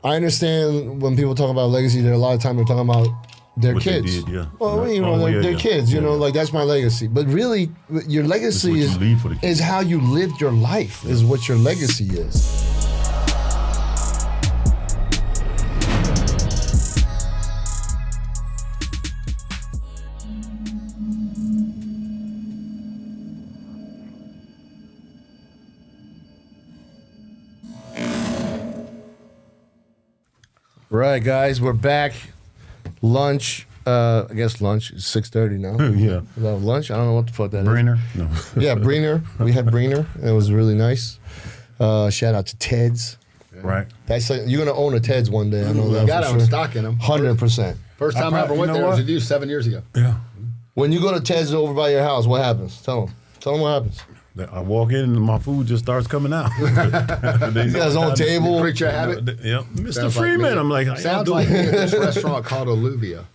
I understand when people talk about legacy, there a lot of time they're talking about their What kids. they did, yeah. Well, you know, their kids, you know, like that's my legacy. But really, your legacy is how you lived your life, is what your legacy is. Right, guys, we're back. Lunch. I guess lunch is 6:30 now. Yeah. Lunch? I don't know what the fuck that Briner? is. No. Yeah, Briner. We had Briner. It was really nice. Shout out to Ted's. Right. That's like, you're gonna own a Ted's one day. I know that. Got for sure. stock in them. 100%. First time I ever went there was a dude 7 years ago. Yeah. When you go to Ted's over by your house, what happens? Tell them what happens. I walk in and my food just starts coming out. He got his own table. Creature habit. Yeah, Mr. Sounds Freeman. like I'm like, sounds like me at this restaurant called Alluvia.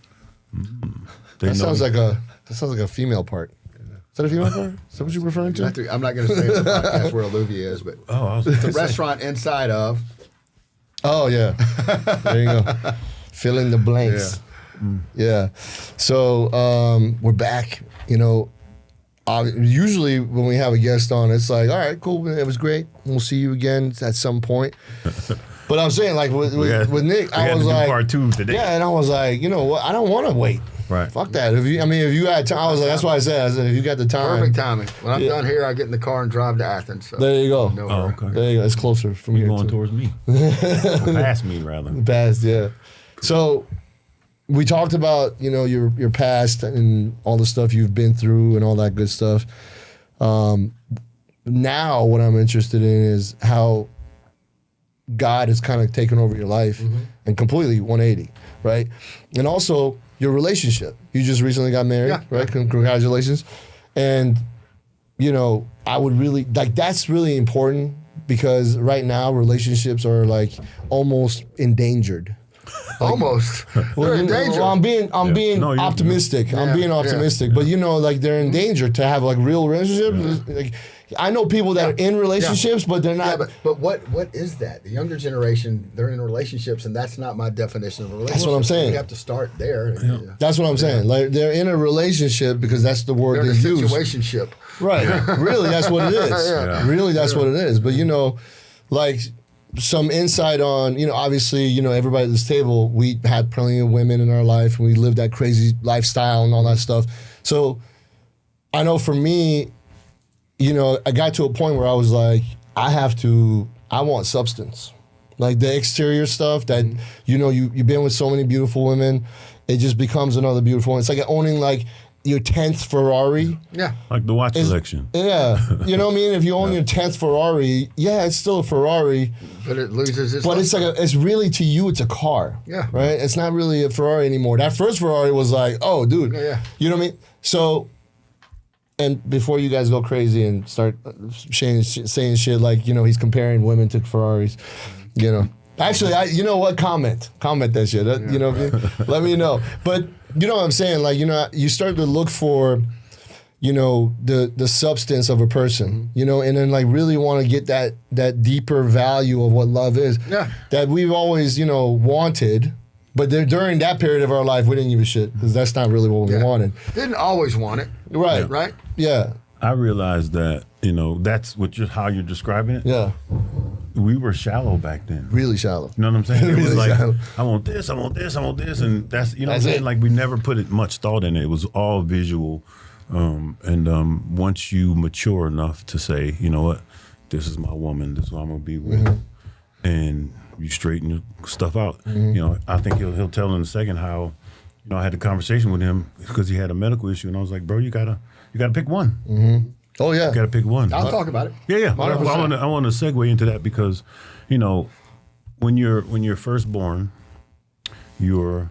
That sounds like a female part. Is that a female part? Is that what you're referring to? I'm not going to say in the podcast where Alluvia is, but it's a restaurant inside of. Oh yeah, there you go. Fill in the blanks. Yeah. So we're back. You know. Usually when we have a guest on, it's like, all right, cool, it was great. We'll see you again at some point. But I'm saying, like, with Nick, I was like, part 2 today. Yeah, and I was like, you know what? I don't want to wait. Right. Fuck that. If you had time, I was like, that's why I said, if you got the time. Perfect timing. When I'm done here, I get in the car and drive to Athens. So there you go. No okay. There you go. It's closer from here. Going towards me. Past me, rather. Past, yeah. So we talked about, you know, your past and all the stuff you've been through and all that good stuff. Now what I'm interested in is how God has kind of taken over your life and completely 180, right? And also your relationship. You just recently got married, right? Congratulations. And, you know, I would really, like, that's really important because right now relationships are like almost endangered. Almost. They're in danger. Well, I'm being optimistic. I'm being optimistic, but you know, like they're in danger to have like real relationships. Like, I know people that are in relationships, but they're not. Yeah, but what is that? The younger generation, they're in relationships, and that's not my definition of a relationship. That's what I'm saying. You have to start there. That's what I'm saying. Like they're in a relationship because that's the word They're they in a use. situationship. Right. Really, that's what it is. Really, that's what it is. But you know, like some insight on, you know, obviously, you know, everybody at this table, we had plenty of women in our life. We lived that crazy lifestyle and all that stuff. So I know for me, you know, I got to a point where I was like, I want substance. Like the exterior stuff that, you know, you've been with so many beautiful women, it just becomes another beautiful one. It's like owning like your 10th Ferrari. Yeah. Like the watch collection. Yeah. You know what I mean? If you own your 10th Ferrari, yeah, it's still a Ferrari. But it loses its. But it's like it's really, to you, it's a car. Yeah. Right? It's not really a Ferrari anymore. That first Ferrari was like, oh, dude. Yeah. You know what I mean? So, and before you guys go crazy and start saying shit like, you know, he's comparing women to Ferraris, you know. Actually, you know what? Comment that shit. You know, let me know. But you know what I'm saying? Like, you know, you start to look for, you know, the substance of a person, you know, and then like really want to get that deeper value of what love is. Yeah. That we've always, you know, wanted. But during that period of our life, we didn't give a shit because that's not really what we wanted. Didn't always want it. Right. Right? Yeah. I realized that, you know, that's how you're describing it. Yeah. We were shallow back then. Really shallow. You know what I'm saying? It was Really like, shallow. I want this, I want this, I want this. And that's, you know That's what I'm saying? it. Like we never put much thought in it. It was all visual. And once you mature enough to say, you know what, this is my woman, this is what I'm going to be with. And you straighten your stuff out. You know, I think he'll tell in a second how, you know, I had a conversation with him because he had a medical issue. And I was like, bro, you gotta pick one. Oh, yeah. You gotta pick one. I'll talk about it. Yeah. Well, I want to segue into that because, you know, when you're first born, you're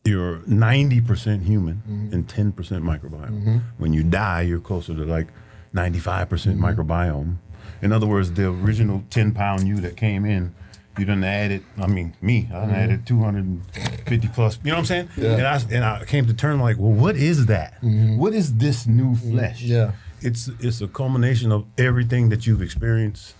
90% human and 10% microbiome. When you die, you're closer to like 95% microbiome. In other words, the original 10-pound you that came in, you done added. I mean, I done added 250 plus. You know what I'm saying? Yeah. And I came to terms like, well, what is that? What is this new flesh? Yeah. It's a culmination of everything that you've experienced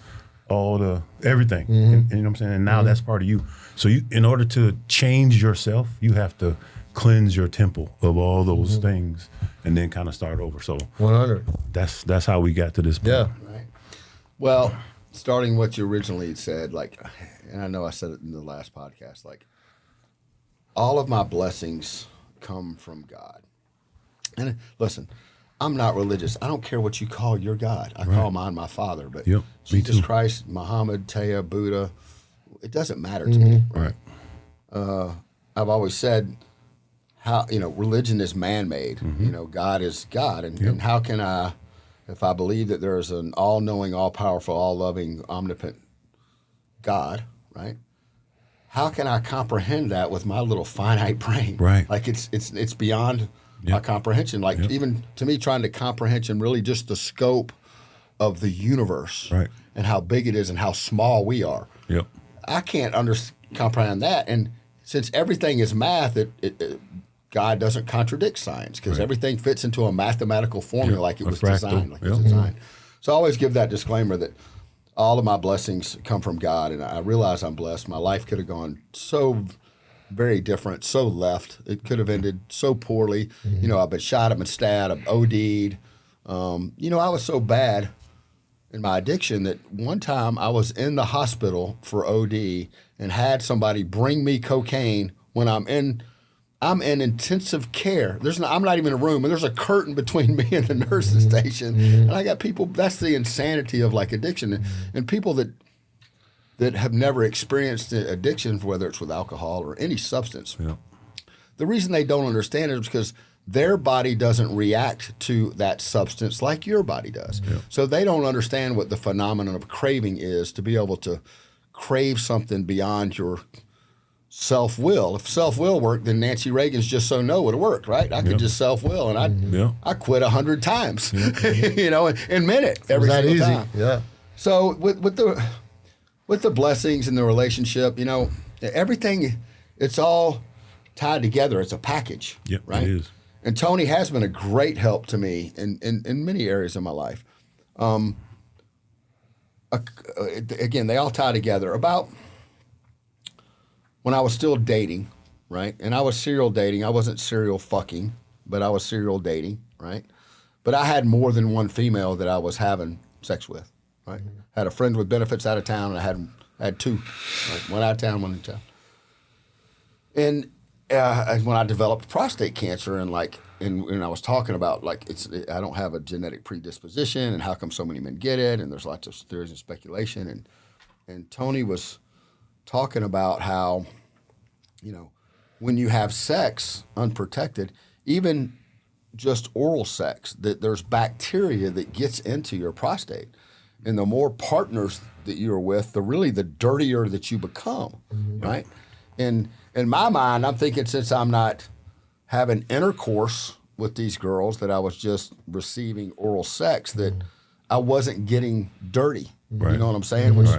all the everything. And, you know what I'm saying? And now that's part of you. So you, in order to change yourself, you have to cleanse your temple of all those things and then kind of start over. So 100. that's how we got to this point. Yeah. Right. Well, starting what you originally said, like, and I know I said it in the last podcast, like, all of my blessings come from God. And listen, I'm not religious. I don't care what you call your God. I call mine my Father. But Jesus Christ, Muhammad, Taya, Buddha, it doesn't matter to me. Right. I've always said how, religion is man-made. God is God. And how can I, if I believe that there is an all-knowing, all-powerful, all-loving, omnipotent God, right? How can I comprehend that with my little finite brain? Right. Like it's beyond my comprehension. Like even to me, trying to comprehend really just the scope of the universe, Right. and how big it is and how small we are. Yep. I can't comprehend that. And since everything is math, God doesn't contradict science because everything fits into a mathematical formula like it was designed. So I always give that disclaimer that all of my blessings come from God, and I realize I'm blessed. My life could have gone so very different, so left. It could have ended so poorly. I've been shot, I've been stabbed, I've OD'd. I was so bad in my addiction that one time I was in the hospital for OD and had somebody bring me cocaine when I'm in intensive care. I'm not even in a room, and there's a curtain between me and the nurse's station. And I got people, that's the insanity of like addiction. And people that have never experienced addiction, whether it's with alcohol or any substance, the reason they don't understand it is because their body doesn't react to that substance like your body does. So they don't understand what the phenomenon of craving is, to be able to crave something beyond your self-will. If self-will worked, then Nancy Reagan's Just So No would have worked, right? I could just self-will, and I quit 100 times, in a minute, every single time. Yeah. So with the blessings and the relationship, everything, it's all tied together. It's a package, right? It is. And Toney has been a great help to me in many areas of my life. Again, they all tie together. About when I was still dating, right? And I was serial dating. I wasn't serial fucking, but I was serial dating, right? But I had more than one female that I was having sex with, right? Had a friend with benefits out of town, and I had two, right? One out of town, one in town. And when I developed prostate cancer, and I was talking about I don't have a genetic predisposition, and how come so many men get it, and there's lots of theories and speculation, and Toney was talking about how, when you have sex unprotected, even just oral sex, that there's bacteria that gets into your prostate. And the more partners that you're with, the dirtier that you become, right? And in my mind, I'm thinking, since I'm not having intercourse with these girls, that I was just receiving oral sex, that I wasn't getting dirty. Right. You know what I'm saying? Which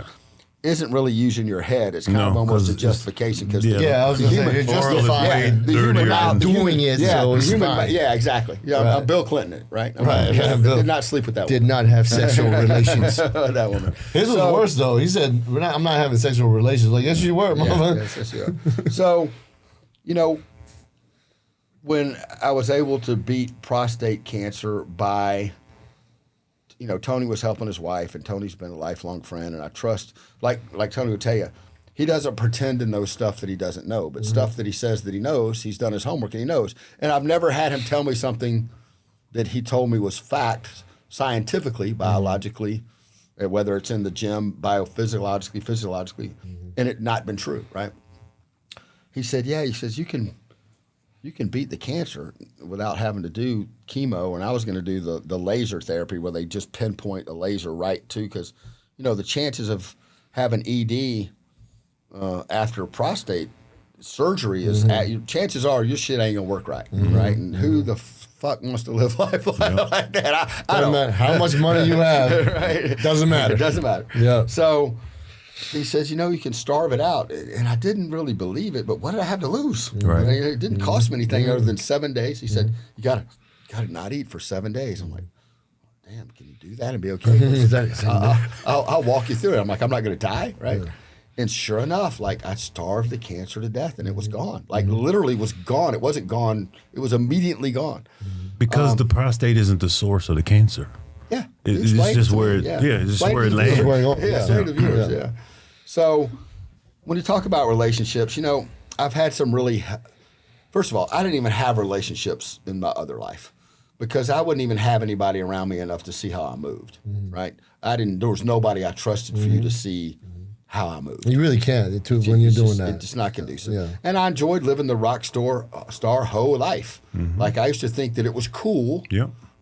isn't really using your head. It's kind of almost a justification, because I was going to say, you're justifying the human not doing it, so it's fine. Yeah, exactly. Yeah, Right. I'm Bill Clinton it, right? Bill Did not sleep with that did woman. not have sexual relations. That woman. His was worse, though. He said, I'm not having sexual relations. Like, yes, you were, mama. Yes, you are. So, when I was able to beat prostate cancer by, Toney was helping his wife, and Toney's been a lifelong friend, and I trust, like Toney would tell you, he doesn't pretend to know stuff that he doesn't know, but stuff that he says that he knows, he's done his homework and he knows. And I've never had him tell me something that he told me was fact, scientifically, biologically, whether it's in the gym, biophysiologically, physiologically, and it not been true, right? He said, he says, you can beat the cancer without having to do chemo. And I was going to do the laser therapy, where they just pinpoint a laser right to, because, the chances of having ED after prostate surgery is, chances are your shit ain't going to work right, right? And who the fuck wants to live life like that? I don't matter how much money you have. Right? Doesn't matter. It doesn't matter. Yeah. So he says, you can starve it out. And I didn't really believe it, but what did I have to lose? Right. It didn't cost me anything other than 7 days. He said, you gotta not eat for 7 days. I'm like, damn, can you do that and be okay? I'll walk you through it. I'm like, I'm not going to die, right? Yeah. And sure enough, like I starved the cancer to death and it was gone. Like literally was gone. It wasn't gone. It was immediately gone. Because the prostate isn't the source of the cancer. Yeah. It's just where it, it's just where it lands. Yeah. So when you talk about relationships, you know, I've had some really, first of all, I didn't even have relationships in my other life because I wouldn't even have anybody around me enough to see how I moved, right? There was nobody I trusted for you to see how I moved. You really can't when you're doing that. It's not conducive. Yeah. And I enjoyed living the rock star hoe life. Like I used to think that it was cool,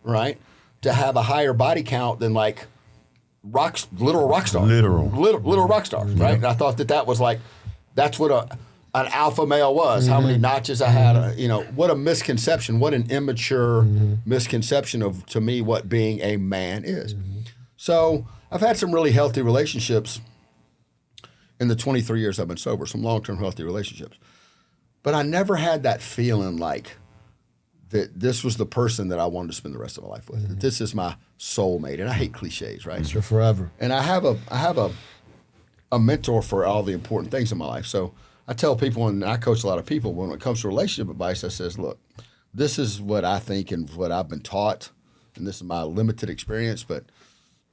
right, to have a higher body count than like literal rock stars. Literal rock stars, right? And I thought that was like, that's what an alpha male was. How many notches I had. You know, what a misconception. What an immature misconception of, to me, what being a man is. So I've had some really healthy relationships in the 23 years I've been sober, some long-term healthy relationships. But I never had that feeling like that this was the person that I wanted to spend the rest of my life with. That this is my soulmate. And I hate cliches, right? It's your forever. And I have a mentor for all the important things in my life. So I tell people, and I coach a lot of people, when it comes to relationship advice, I says, look, this is what I think and what I've been taught, and this is my limited experience, but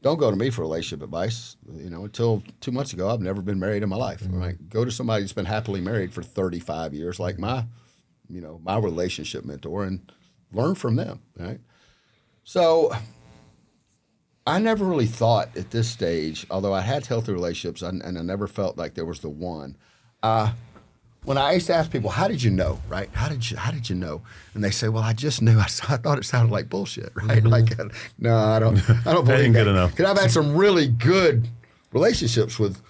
don't go to me for relationship advice. You know, until 2 months ago, I've never been married in my life. Right? Go to somebody that's been happily married for 35 years, like my relationship mentor, and learn from them. Right? So I never really thought at this stage, although I had healthy relationships, and I never felt like there was the one. When I used to ask people, how did you know, right? How did you know? And they say, well, I just knew. I thought it sounded like bullshit, right? Like, no, I don't believe that. Ain't good enough. Because I've had some really good relationships with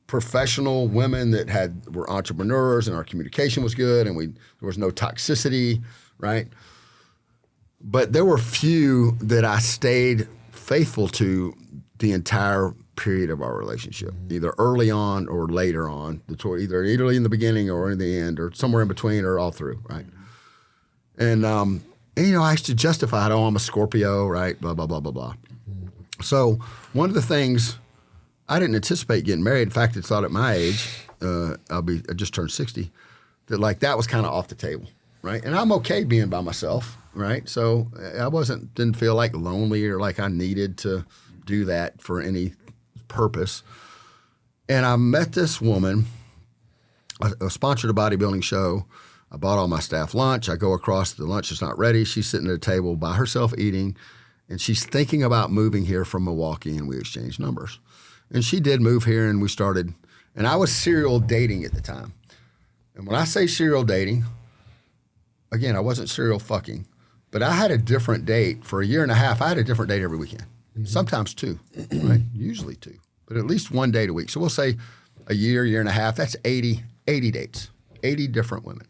professional women that were entrepreneurs, and our communication was good, and there was no toxicity, right? But there were few that I stayed faithful to the entire period of our relationship, either early on or later on, either in the beginning or in the end or somewhere in between or all through, right? And you know, I used to justify it, I'm a Scorpio, right? Blah, blah, blah, blah, blah. So one of the things, I didn't anticipate getting married. In fact, I thought at my age, I just turned 60, that was kind of off the table, right? And I'm okay being by myself, right? So I didn't feel like lonely or like I needed to do that for any purpose. And I met this woman. I sponsored a bodybuilding show. I bought all my staff lunch. I go across, the lunch is not ready. She's sitting at a table by herself eating, and she's thinking about moving here from Milwaukee, and we exchanged numbers. And she did move here, and we started, and I was serial dating at the time. And when I say serial dating, again, I wasn't serial fucking, but I had a different date. For a year and a half, I had a different date every weekend. Sometimes two, right? Usually two, but at least one date a week. So we'll say a year and a half, that's 80 dates, 80 different women.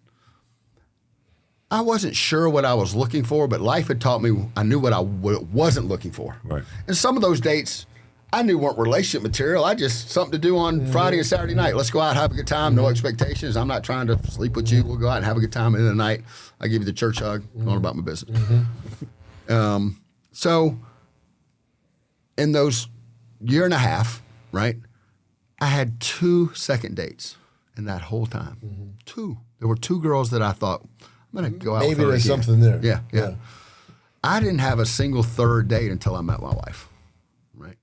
I wasn't sure what I was looking for, but life had taught me I knew what I wasn't looking for. Right. And some of those dates I knew weren't relationship material. I just something to do on Friday and Saturday night. Let's go out, have a good time, no expectations. I'm not trying to sleep with you. We'll go out and have a good time. At the end of the night, I give you the church hug, going about my business. So in those year and a half, right, I had 2 second dates in that whole time. 2. There were 2 girls that I thought, I'm going to go out with her. Maybe there's something there. Yeah. I didn't have a single third date until I met my wife, right?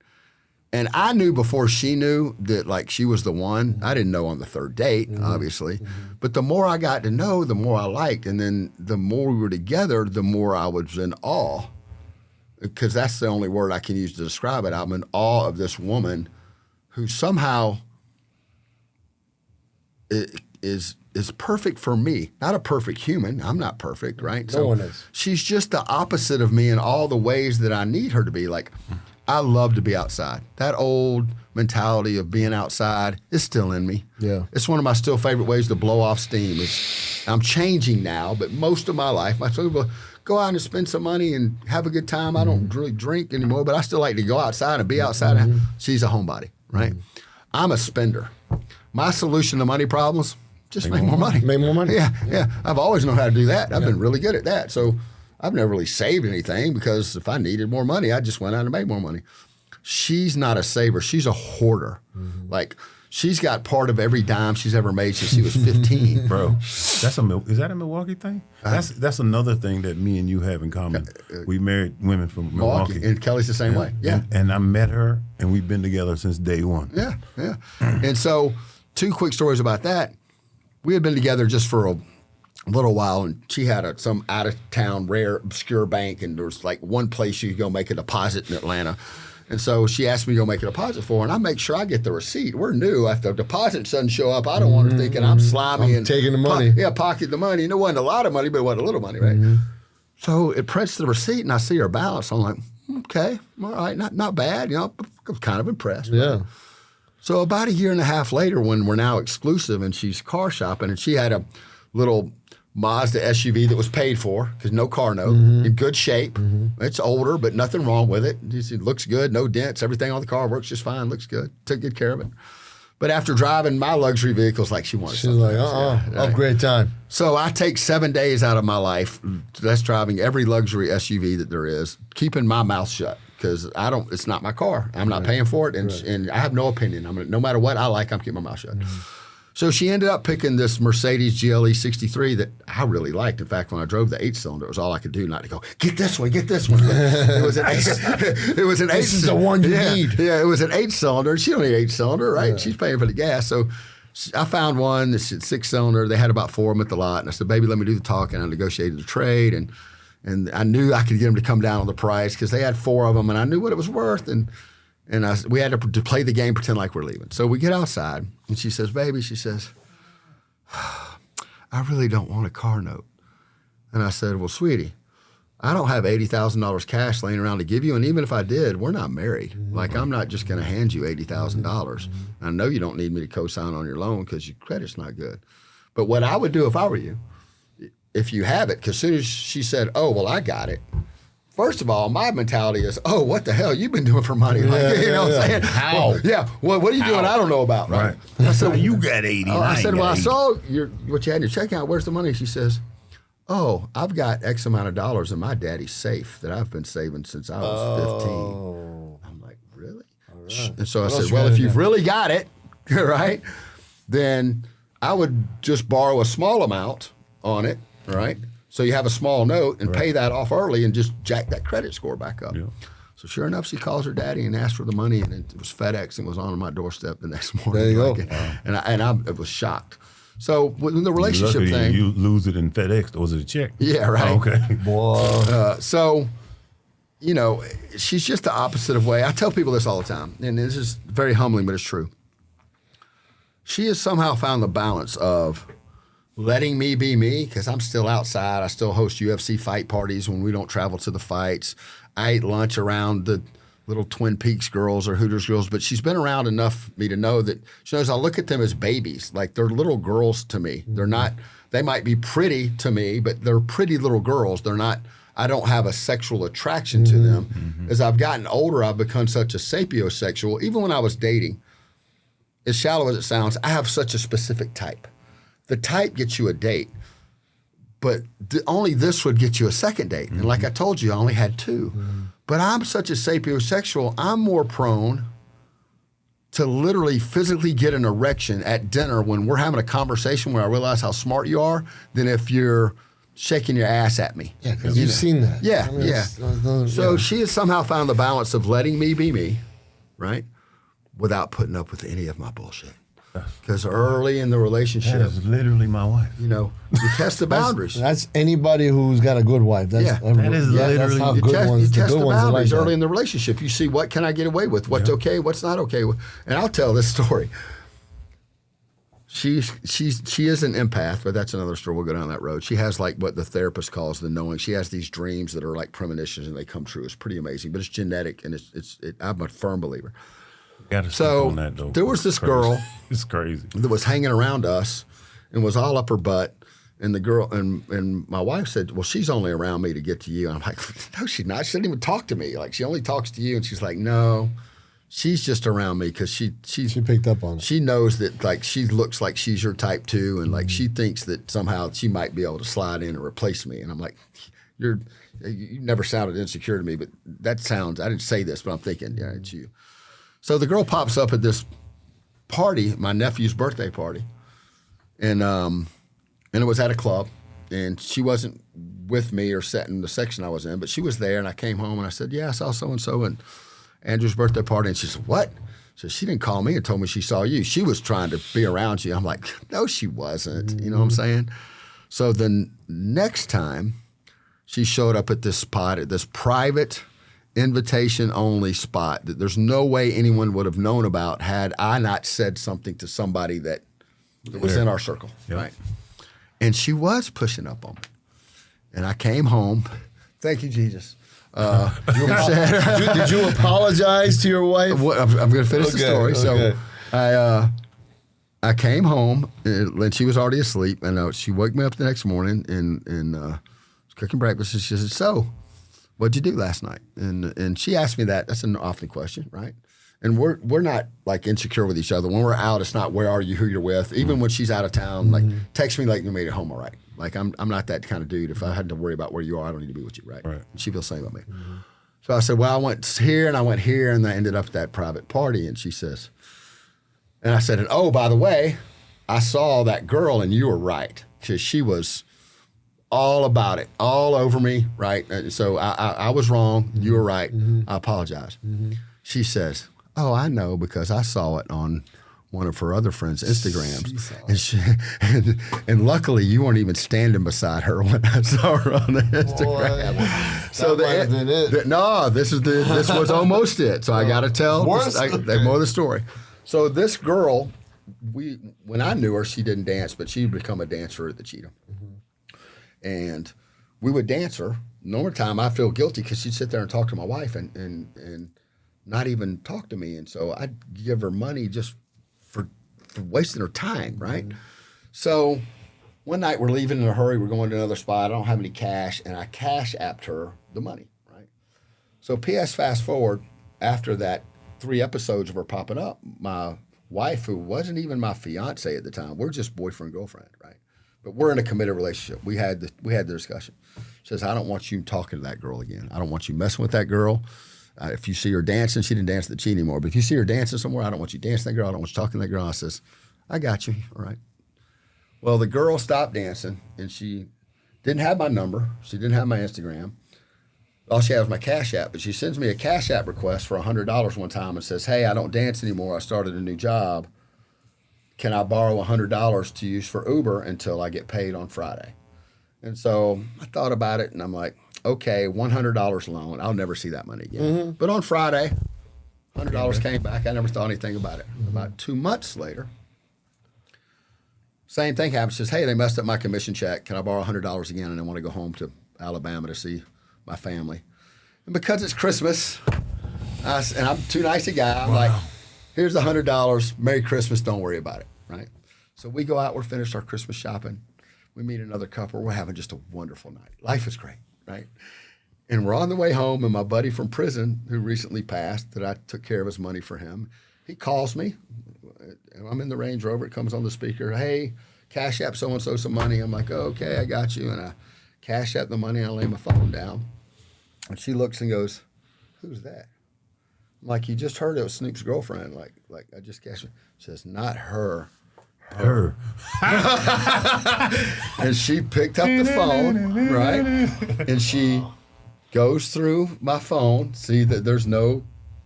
And I knew before she knew that, like, she was the one. I didn't know on the third date, obviously. But the more I got to know, the more I liked. And then the more we were together, the more I was in awe. Because that's the only word I can use to describe it. I'm in awe of this woman who somehow is perfect for me. Not a perfect human. I'm not perfect, right? No one is. She's just the opposite of me in all the ways that I need her to be. Like, I love to be outside. That old mentality of being outside is still in me. Yeah. It's one of my still favorite ways to blow off steam. I'm changing now, but most of my life, my people go out and spend some money and have a good time. I don't really drink anymore, but I still like to go outside and be outside. She's a homebody, right? I'm a spender. My solution to money problems, just make more money. Make more money. Yeah. I've always known how to do that. I've been really good at that. So I've never really saved anything because if I needed more money, I just went out and made more money. She's not a saver. She's a hoarder. Mm-hmm. Like, she's got part of every dime she's ever made since she was 15. Bro, is that a Milwaukee thing? That's another thing that me and you have in common. We married women from Milwaukee. And Kelly's the same way. Yeah. And I met her, and we've been together since day one. Yeah, yeah. And so 2 quick stories about that. We had been together just for a little while, and she had some out-of-town, rare, obscure bank, and there was like one place you could go make a deposit in Atlanta. And so she asked me to go make a deposit for her, and I make sure I get the receipt. We're new. If the deposit doesn't show up, I don't want her thinking I'm slimy and taking the money. Pocket the money. And it wasn't a lot of money, but it wasn't a little money, right? Mm-hmm. So it prints the receipt, and I see her balance. I'm like, okay, all right, not bad. You know, I'm kind of impressed. Yeah. So about a year and a half later, when we're now exclusive, and she's car shopping, and she had a little Mazda SUV that was paid for because no car note, in good shape. It's older, but nothing wrong with it. It looks good, no dents. Everything on the car works just fine, looks good. Took good care of it. But after driving my luxury vehicles, like she wanted something. She's like, upgrade time. So I take 7 days out of my life that's driving every luxury SUV that there is, keeping my mouth shut because it's not my car. I'm not paying for it, and I have no opinion. No matter what I like, I'm keeping my mouth shut. So she ended up picking this Mercedes GLE 63 that I really liked. In fact, when I drove the 8-cylinder, it was all I could do not to go, get this one. It was an 8. This is the one you need. Yeah, it was an 8-cylinder. She don't need 8-cylinder, right? Yeah. She's paying for the gas. So I found one that's 6-cylinder. They had about 4 of them at the lot. And I said, baby, let me do the talking. I negotiated the trade. And I knew I could get them to come down on the price because they had 4 of them. And I knew what it was worth. And we had to play the game, pretend like we're leaving. So we get outside, and she says, baby, I really don't want a car note. And I said, well, sweetie, I don't have $80,000 cash laying around to give you, and even if I did, we're not married. Like, I'm not just going to hand you $80,000. I know you don't need me to co-sign on your loan because your credit's not good. But what I would do if I were you, if you have it, because as soon as she said, oh, well, I got it, first of all, my mentality is, oh, what the hell you've been doing for money? Like, you know what I'm saying? How? Well, what are you doing I don't know about? Right. I said, you got 80. I said, well, I saw what you had in your checking account. Where's the money? She says, oh, I've got X amount of dollars in my daddy's safe that I've been saving since I was 15. I'm like, really? Right. And so I said, well, if you've really got it, right, then I would just borrow a small amount on it, right? So you have a small note and pay that off early and just jack that credit score back up. Yeah. So sure enough, she calls her daddy and asks for the money, and it was FedEx and was on my doorstep the next morning. There you go. And I was shocked. So when the relationship thing, you lose it in FedEx, or was it a check? Yeah, right. Oh, okay. Boy. So, you know, she's just the opposite of way. I tell people this all the time, and this is very humbling, but it's true. She has somehow found the balance of letting me be me, because I'm still outside. I still host UFC fight parties when we don't travel to the fights. I ate lunch around the little Twin Peaks girls or Hooters girls, but she's been around enough for me to know that she knows I look at them as babies. Like, they're little girls to me. They're not, they might be pretty to me, but they're pretty little girls. They're not, I don't have a sexual attraction to them. As I've gotten older, I've become such a sapiosexual. Even when I was dating, as shallow as it sounds, I have such a specific type. The type gets you a date, but only this would get you a second date. And like I told you, I only had 2. But I'm such a sapiosexual, I'm more prone to literally physically get an erection at dinner when we're having a conversation where I realize how smart you are than if you're shaking your ass at me. Yeah, because you've seen that. Yeah, I mean, So she has somehow found the balance of letting me be me, right, without putting up with any of my bullshit. Because early in the relationship, that is literally my wife. You know, you test the boundaries. That's anybody who's got a good wife. That is literally that's how you good ones. You test the boundaries like early in the relationship. You see what can I get away with, what's okay, what's not okay. And I'll tell this story. She is an empath, but that's another story. We'll go down that road. She has like what the therapist calls the knowing. She has these dreams that are like premonitions and they come true. It's pretty amazing, but it's genetic, and I'm a firm believer. So on that, though. There was this girl. It's crazy. That was hanging around us and was all up her butt. And the girl and my wife said, well, she's only around me to get to you. And I'm like, no, she's not. She didn't even talk to me. Like, she only talks to you. And she's like, no, she's just around me because she picked up on it. She knows that, like, she looks like she's your type too. And like, she thinks that somehow she might be able to slide in and replace me. And I'm like, you never sounded insecure to me, but that sounds, I didn't say this, but I'm thinking, yeah, it's you. So the girl pops up at this party, my nephew's birthday party, and it was at a club, and she wasn't with me or sat in the section I was in, but she was there, and I came home and I said, yeah, I saw so-and-so and Andrew's birthday party, and she said, what? So she didn't call me and told me she saw you. She was trying to be around you. I'm like, no, she wasn't. You know what I'm saying? So the next time she showed up at this spot, at this private invitation-only spot that there's no way anyone would have known about had I not said something to somebody that was in our circle, right? And she was pushing up on me. And I came home. Thank you, Jesus. Did you apologize to your wife? I'm going to finish the story. So I came home and she was already asleep, and she woke me up the next morning and was cooking breakfast. And she said, "So, what'd you do last night?" And she asked me that. That's an often question, right? And we're not like insecure with each other. When we're out, it's not where are you, who you're with. Even when she's out of town, like text me like you made it home all right. Like I'm not that kind of dude. If I had to worry about where you are, I don't need to be with you, right? And she feels the same about me. So I said, well, I went here and I went here, and I ended up at that private party. And she says, and I said, and oh, by the way, I saw that girl and you were right, because she was all about it, all over me, right? And so I was wrong. You were right. I apologize. She says, oh, I know, because I saw it on one of her other friends' Instagrams. And luckily you weren't even standing beside her when I saw her on the Instagram. Boy, so this was almost it. So I got to tell more of the story. So this girl, when I knew her, she didn't dance, but she'd become a dancer at the Cheetah. And we would dance her. Normal time, I feel guilty because she'd sit there and talk to my wife and not even talk to me. And so I'd give her money just for wasting her time, right? So one night we're leaving in a hurry. We're going to another spot. I don't have any cash, and I cash apped her the money, right? So P.S. fast forward, after that 3 episodes of her popping up, my wife, who wasn't even my fiance at the time, we're just boyfriend, girlfriend, right? But we're in a committed relationship. We had the discussion. She says, I don't want you talking to that girl again. I don't want you messing with that girl. If you see her dancing, she didn't dance at the Cheetah anymore. But if you see her dancing somewhere, I don't want you dancing that girl. I don't want you talking to that girl. I says, I got you. All right. Well, the girl stopped dancing, and she didn't have my number. She didn't have my Instagram. All she had was my Cash App. But she sends me a Cash App request for $100 one time and says, hey, I don't dance anymore. I started a new job. Can I borrow $100 to use for Uber until I get paid on Friday? And so I thought about it, and I'm like, okay, $100 loan. I'll never see that money again. But on Friday, $100 came back. I never thought anything about it. About 2 months later, same thing happens. Says, hey, they messed up my commission check. Can I borrow $100 again? And I want to go home to Alabama to see my family. And because it's Christmas, and I'm too nice a guy, I'm like, here's the $100. Merry Christmas. Don't worry about it, right? So we go out. We're finished our Christmas shopping. We meet another couple. We're having just a wonderful night. Life is great, right? And we're on the way home, and my buddy from prison, who recently passed, that I took care of his money for him, he calls me. I'm in the Range Rover. It comes on the speaker. Hey, Cash App so-and-so some money. I'm like, oh, okay, I got you. And I Cash App the money, and I lay my phone down. And she looks and goes, who's that? I'm like, you just heard it was Snoop's girlfriend. Like I just cashed it. She says, not her. Her. And she picked up the phone, right? And she goes through my phone, see that there's no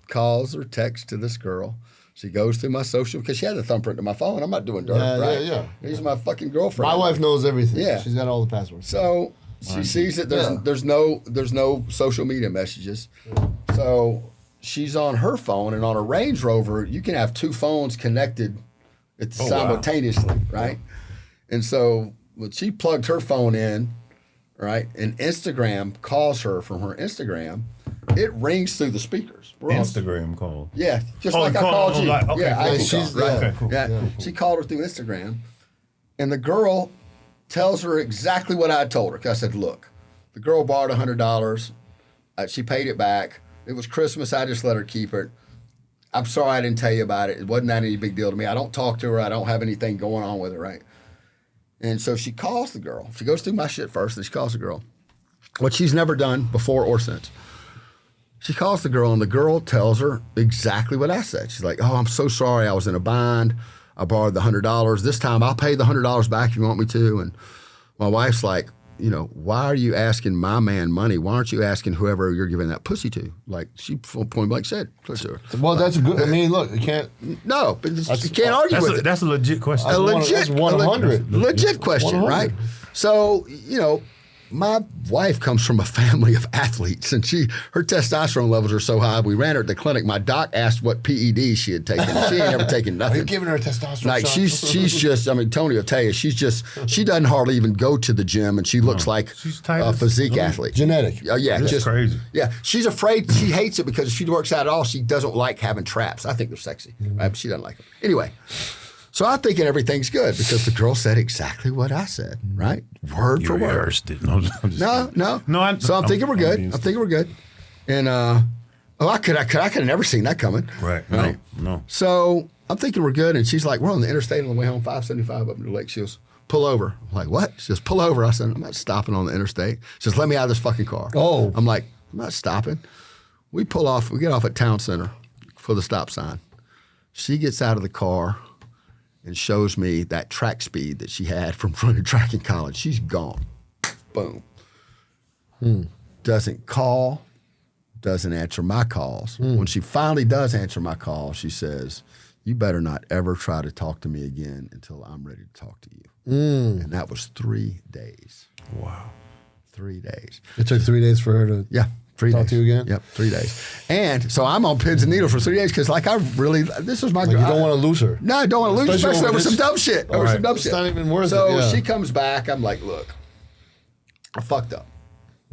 calls or texts to this girl. She goes through my social, because she had a thumbprint to my phone. I'm not doing dirt, right? Yeah. She's my fucking girlfriend. My wife knows everything. Yeah. She's got all the passwords. So she sees that there's no social media messages. So she's on her phone, and on a Range Rover, you can have 2 phones connected simultaneously, right? And so when she plugged her phone in, right, and Instagram calls her from her Instagram, it rings through the speakers. Instagram call. Yeah, just like I called you. Like, okay, yeah, she's right. Okay, cool. Yeah, cool. She called her through Instagram, and the girl tells her exactly what I told her. 'Cause I said, look, the girl borrowed $100. She paid it back. It was Christmas. I just let her keep it. I'm sorry I didn't tell you about it. It wasn't that any big deal to me. I don't talk to her. I don't have anything going on with her, right? And so she calls the girl. She goes through my shit first, then she calls the girl. what she's never done before or since. She calls the girl, and the girl tells her exactly what I said. She's like, oh, I'm so sorry. I was in a bind. I borrowed the $100. This time I'll pay the $100 back if you want me to. And my wife's like, why are you asking my man money? Why aren't you asking whoever you're giving that pussy to? Like, she point blank said to her. Well, that's a good, I mean, look, you can't. No, but you can't argue with it. That's a legit question. That's 100. Legit question, 100. Right? So, my wife comes from a family of athletes, and her testosterone levels are so high. We ran her at the clinic. My doc asked what PED she had taken. She ain't ever taken nothing. Are you giving her a testosterone like shot? she's just. I mean, Tony will tell you, she doesn't hardly even go to the gym, and she looks like a physique athlete. Genetic. Yeah, that's just crazy. Yeah, she's afraid. She hates it because if she works out at all, she doesn't like having traps. I think they're sexy, right? But she doesn't like them. Anyway. So I'm thinking everything's good because the girl said exactly what I said, right? Word for word. Rehearsed it. No. So I'm thinking we're good. I'm thinking we're good. And I could have never seen that coming. Right. No. So I'm thinking we're good, and she's like, we're on the interstate on the way home, 575 up into the lake. She goes, pull over. I'm like, what? She says, pull over. I said, I'm not stopping on the interstate. She says, let me out of this fucking car. Oh. I'm like, I'm not stopping. We pull off. We get off at Town Center for the stop sign. She gets out of the car and shows me that track speed that she had from running track in college. She's gone. Boom. Doesn't call, doesn't answer my calls. When she finally does answer my call, she says, you better not ever try to talk to me again until I'm ready to talk to you. And that was 3 days. Wow. 3 days. It took 3 days for her to... Yeah. 3 days. Talk to you again? Yep, 3 days. And so I'm on pins and needles for 3 days because, this was my girl. You don't want to lose her. No, I don't want to lose her, especially over some dumb shit. It's not even worth it. So she comes back. I'm like, look, I fucked up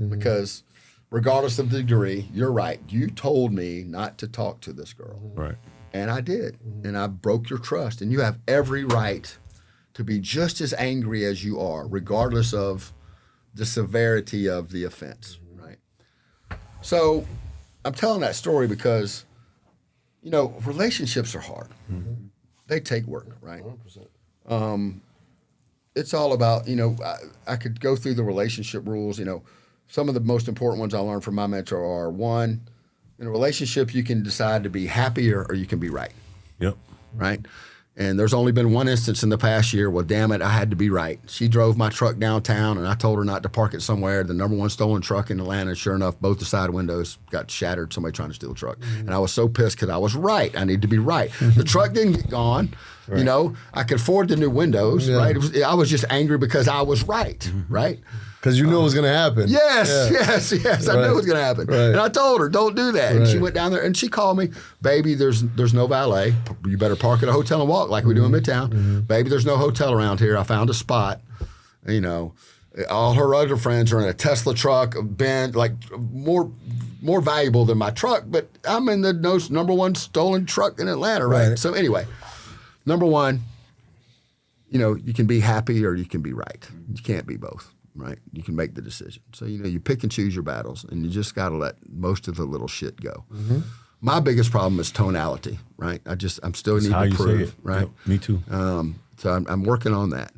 because regardless of the degree, you're right. You told me not to talk to this girl. Right. And I did. And I broke your trust. And you have every right to be just as angry as you are, regardless of the severity of the offense. So I'm telling that story because, relationships are hard. They take work, right? 100%. It's all about, I could go through the relationship rules. Some of the most important ones I learned from my mentor are, one, in a relationship, you can decide to be happy or you can be right. Yep. Right? And there's only been one instance in the past year, well, damn it, I had to be right. She drove my truck downtown, and I told her not to park it somewhere. The #1 stolen truck in Atlanta, sure enough, both the side windows got shattered, somebody trying to steal the truck. And I was so pissed because I was right. I need to be right. The truck didn't get gone. Right. I could afford the new windows, right? I was just angry because I was right, right? Because you knew it was going to happen. Yes. I knew it was going to happen. Right. And I told her, don't do that. Right. And she went down there and she called me, baby, there's no valet. You better park at a hotel and walk like we do in Midtown. Baby, there's no hotel around here. I found a spot. All her other friends are in a Tesla truck, a Benz, like more valuable than my truck, but I'm in the #1 stolen truck in Atlanta, right? So anyway, #1, you can be happy or you can be right. You can't be both. Right, you can make the decision. So you pick and choose your battles, and you just got to let most of the little shit go. My biggest problem is tonality. Right, I'm still need to prove. Right, yep, me too. So I'm working on that.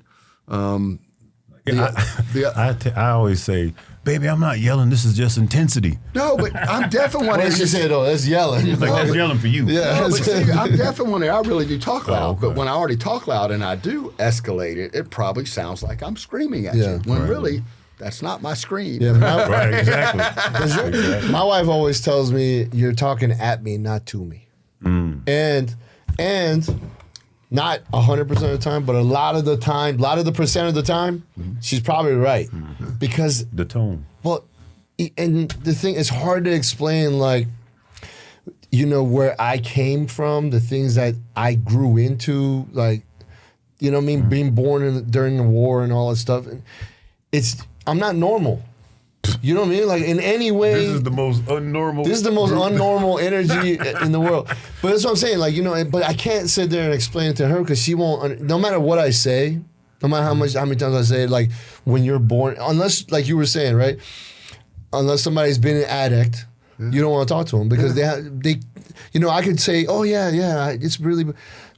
I always say, baby, I'm not yelling. This is just intensity. No, but I'm definitely one. What did you say though? That's yelling. That's yelling for you. Yeah, no, but see, I'm definitely one. I really do talk loud. Okay. But when I already talk loud and I do escalate it, it probably sounds like I'm screaming at you. When really, that's not my scream. Yeah, right, exactly. My wife always tells me, "You're talking at me, not to me," and not 100% of the time, but a lot of the percent of the time, she's probably right. Because the tone. Well, and the thing, it's hard to explain, like, where I came from, the things that I grew into, like, being born during the war and all that stuff. I'm not normal. You know what I mean? Like, in any way. This is the most unnormal energy in the world. But that's what I'm saying. Like, but I can't sit there and explain it to her because she won't. No matter what I say, no matter how many times I say it, like, when you're born, unless, like you were saying, right? Unless somebody's been an addict, you don't want to talk to them because they I could say, oh, yeah, it's really,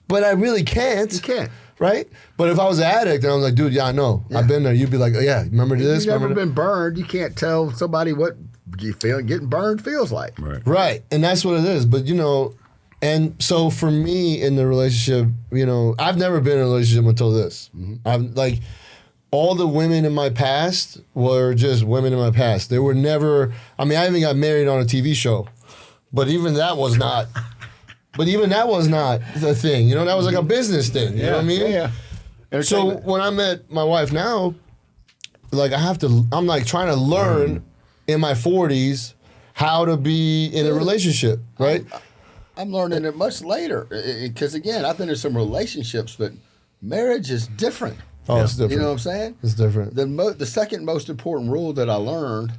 but I really can't. You can't. right? But if I was an addict and I was like, dude, yeah, I know. I've been there. You'd be like, oh, yeah, remember this? If you've never been burned, you can't tell somebody what you feel getting burned feels like. Right. And that's what it is. But, you know, and so for me in the relationship, you know, I've never been in a relationship until this. I've like all the women in my past were just women in my past. They were never, I mean, I even got married on a TV show, but even that was not, the thing. You know, that was like a business thing. You know what I mean? Yeah. So when I met my wife now, like I'm like trying to learn in my 40s how to be in a relationship, right? I'm learning it much later because, again, I've been in some relationships, but marriage is different. Oh, it's different. You know what I'm saying? It's different. The second most important rule that I learned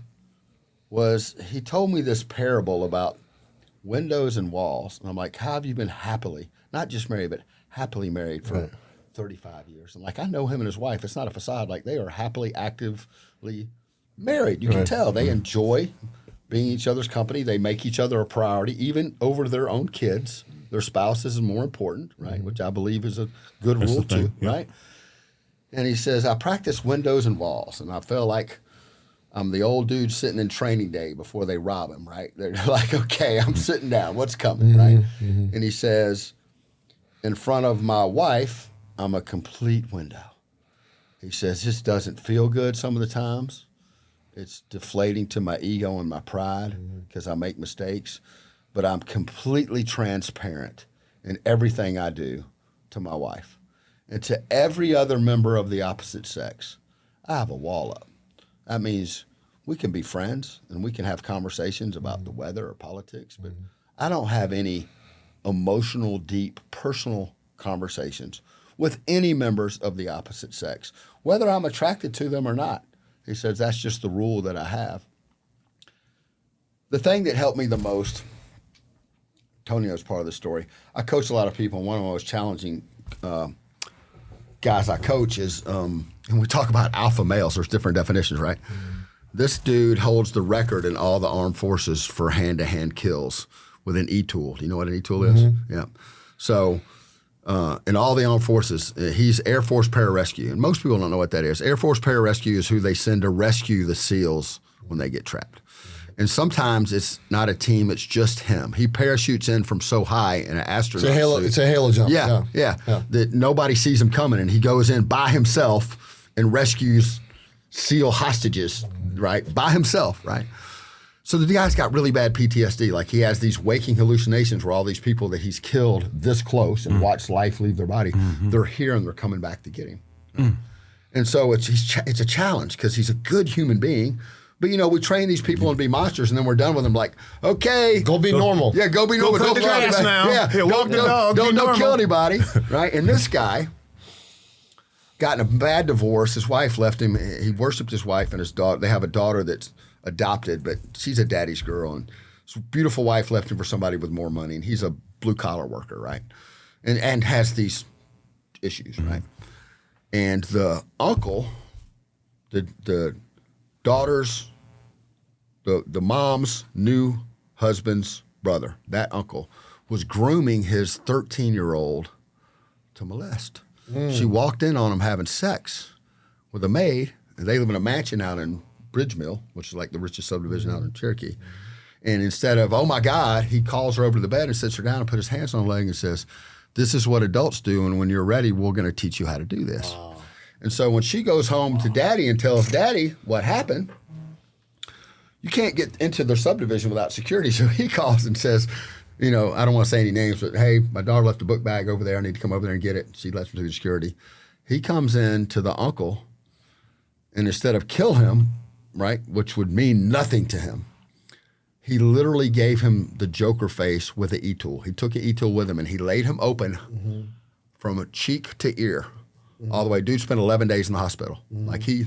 was he told me this parable about windows and walls. And I'm like, how have you been happily, not just married, but happily married for 35 years? And like, I know him and his wife. It's not a facade. Like, they are happily, actively married. You can tell. They enjoy being each other's company. They make each other a priority, even over their own kids. Their spouses is more important, right? Which I believe is a good rule too, right? And he says, I practice windows and walls, and I feel like I'm the old dude sitting in training day before they rob him, right? They're like, okay, I'm sitting down. What's coming, right? And he says, in front of my wife, I'm a complete window. He says, this doesn't feel good some of the times. It's deflating to my ego and my pride because I make mistakes. But I'm completely transparent in everything I do to my wife. And to every other member of the opposite sex, I have a wall up. That means we can be friends and we can have conversations about the weather or politics, but I don't have any emotional, deep, personal conversations with any members of the opposite sex, whether I'm attracted to them or not. He says, that's just the rule that I have. The thing that helped me the most, Tonio's part of the story, I coach a lot of people, and one of the most challenging guys I coach is, and we talk about alpha males, there's different definitions, right? This dude holds the record in all the armed forces for hand-to-hand kills with an E-tool. Do you know what an E-tool is? Yeah. So in all the armed forces, he's Air Force Pararescue. And most people don't know what that is. Air Force Pararescue is who they send to rescue the SEALs when they get trapped. And sometimes it's not a team, it's just him. He parachutes in from so high in an astronaut suit. It's a halo jump. Yeah. That nobody sees him coming, and he goes in by himself and rescues SEAL hostages, right? By himself, right? So the guy's got really bad PTSD. Like, he has these waking hallucinations where all these people that he's killed this close and watched life leave their body, they're here and they're coming back to get him. And so it's a challenge because he's a good human being. But, you know, we train these people to be monsters, and then we're done with them like, okay. Go be normal. Yeah, go be normal. Go cut the grass now. Yeah, Here, walk the dog. Don't kill anybody, right? And this guy got in a bad divorce. His wife left him. He worshipped his wife and his daughter. They have a daughter that's adopted, but she's a daddy's girl. And his beautiful wife left him for somebody with more money, and he's a blue-collar worker, right? And has these issues, right? And the uncle, the daughter's, the mom's new husband's brother, that uncle, was grooming his 13-year-old to molest. She walked in on him having sex with a maid, and they live in a mansion out in Bridge Mill, which is like the richest subdivision out in Cherokee. And instead of, oh my God, he calls her over to the bed and sits her down and puts his hands on her leg and says, this is what adults do, and when you're ready, we're going to teach you how to do this. And so when she goes home to Daddy and tells Daddy what happened, you can't get into their subdivision without security. So he calls and says, you know, I don't want to say any names, but hey, my daughter left a book bag over there. I need to come over there and get it. She lets him through security. He comes in to the uncle, and instead of kill him, right, which would mean nothing to him, he literally gave him the Joker face with an E-tool. He took an E-tool with him, and he laid him open from a cheek to ear all the way. Dude spent 11 days in the hospital. Like, he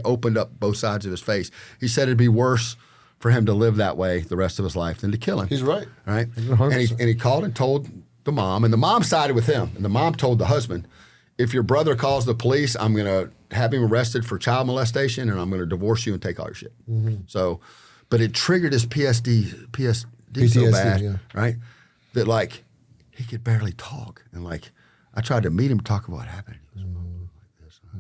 opened up both sides of his face. He said it'd be worse for him to live that way the rest of his life than to kill him. He's right. Right? And he called and told the mom, and the mom sided with him. And the mom told the husband, if your brother calls the police, I'm going to have him arrested for child molestation, and I'm going to divorce you and take all your shit. So, but it triggered his PTSD so bad, right? That, like, he could barely talk. And, like, I tried to meet him, talk about what happened. He was like this. I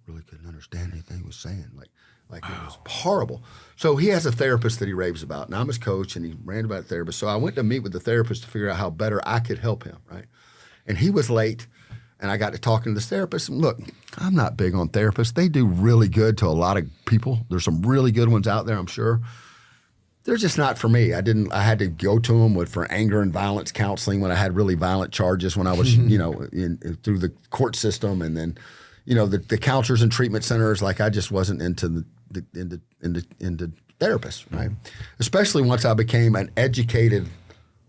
really couldn't understand anything he was saying. Like it was horrible. So he has a therapist that he raves about, and I'm his coach, and he ran about a therapist. So I went to meet with the therapist to figure out how better I could help him, right? And he was late, and I got to talking to this therapist. And look, I'm not big on therapists. They do really good to a lot of people. There's some really good ones out there, I'm sure. They're just not for me. I had to go to them for anger and violence counseling when I had really violent charges when I was, through the court system, and then, the counselors and treatment centers. Like I just wasn't into into therapists, right? Especially once I became an educated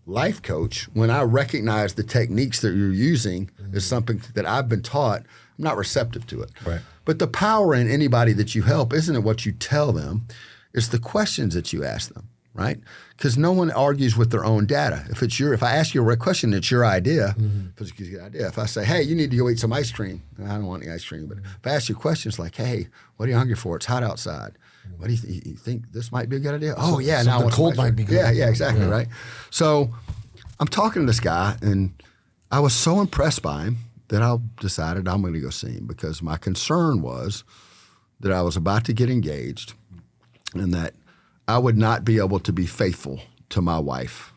life coach, when I recognize the techniques that you're using is something that I've been taught, I'm not receptive to it. Right. But the power in anybody that you help isn't what you tell them, it's the questions that you ask them, right? Because no one argues with their own data. If I ask you a question, it's your idea. If it's a good idea. If I say, hey, you need to go eat some ice cream, I don't want any ice cream. But if I ask you questions like, hey, what are you hungry for? It's hot outside. What do you think this might be a good idea? Oh yeah, now the cold might be good. Yeah, exactly, right. So I'm talking to this guy, and I was so impressed by him that I decided I'm going to go see him, because my concern was that I was about to get engaged, and that I would not be able to be faithful to my wife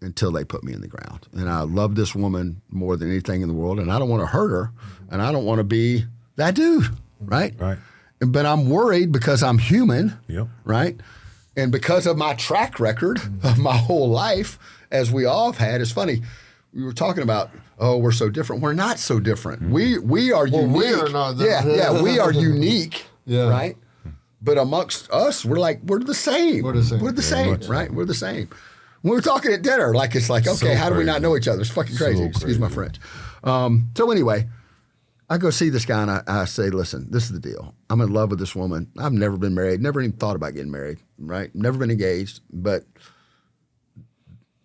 until they put me in the ground. And I love this woman more than anything in the world, and I don't want to hurt her, and I don't want to be that dude, right? Right. But I'm worried because I'm human, yep. right? And because of my track record of my whole life, as we all have had. It's funny, we were talking about, we're so different. We're not so different. We are unique. We are not. We are unique, right? But amongst us, we're the same. We're the same. We're the same, right? We're the same. When we're talking at dinner, it's like, okay, how do we not know each other? It's fucking crazy. Excuse my French. So anyway, I go see this guy, and I say, listen, this is the deal. I'm in love with this woman. I've never been married, never even thought about getting married, right? Never been engaged. But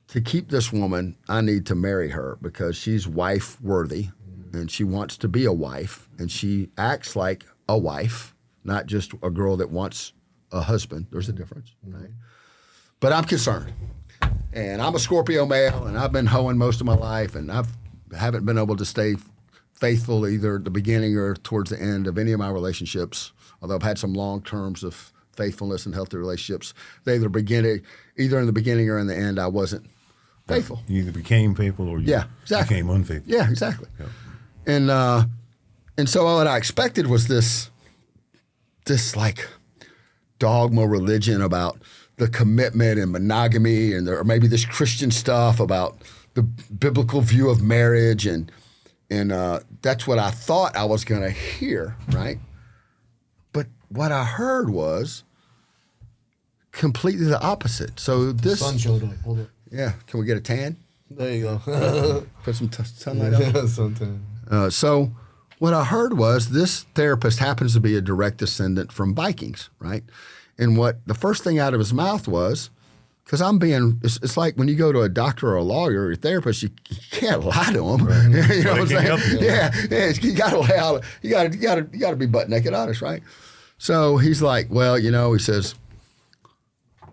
to keep this woman, I need to marry her because she's wife worthy, and she wants to be a wife, and she acts like a wife, not just a girl that wants a husband. There's a difference, right? But I'm concerned. And I'm a Scorpio male, and I've been hoeing most of my life, and I haven't been able to stay faithful either at the beginning or towards the end of any of my relationships, although I've had some long terms of faithfulness and healthy relationships. They either in the beginning or in the end, I wasn't faithful. You either became faithful or you became unfaithful. Yeah, exactly. Yeah. And so what I expected was this like dogma religion about the commitment and monogamy, or maybe this Christian stuff about the biblical view of marriage, and that's what I thought I was going to hear, right? But what I heard was completely the opposite. So this the sun showed up. Hold up. Yeah, can we get a tan? There you go. Put some sunlight on. Yeah, suntan. So what I heard was this therapist happens to be a direct descendant from Vikings, right? And what the first thing out of his mouth was, because it's like when you go to a doctor or a lawyer or a therapist, you can't lie to them. Right. You know what I'm saying? Yeah. You got to lay out. You got to be butt naked honest, right? So he's like, well, he says,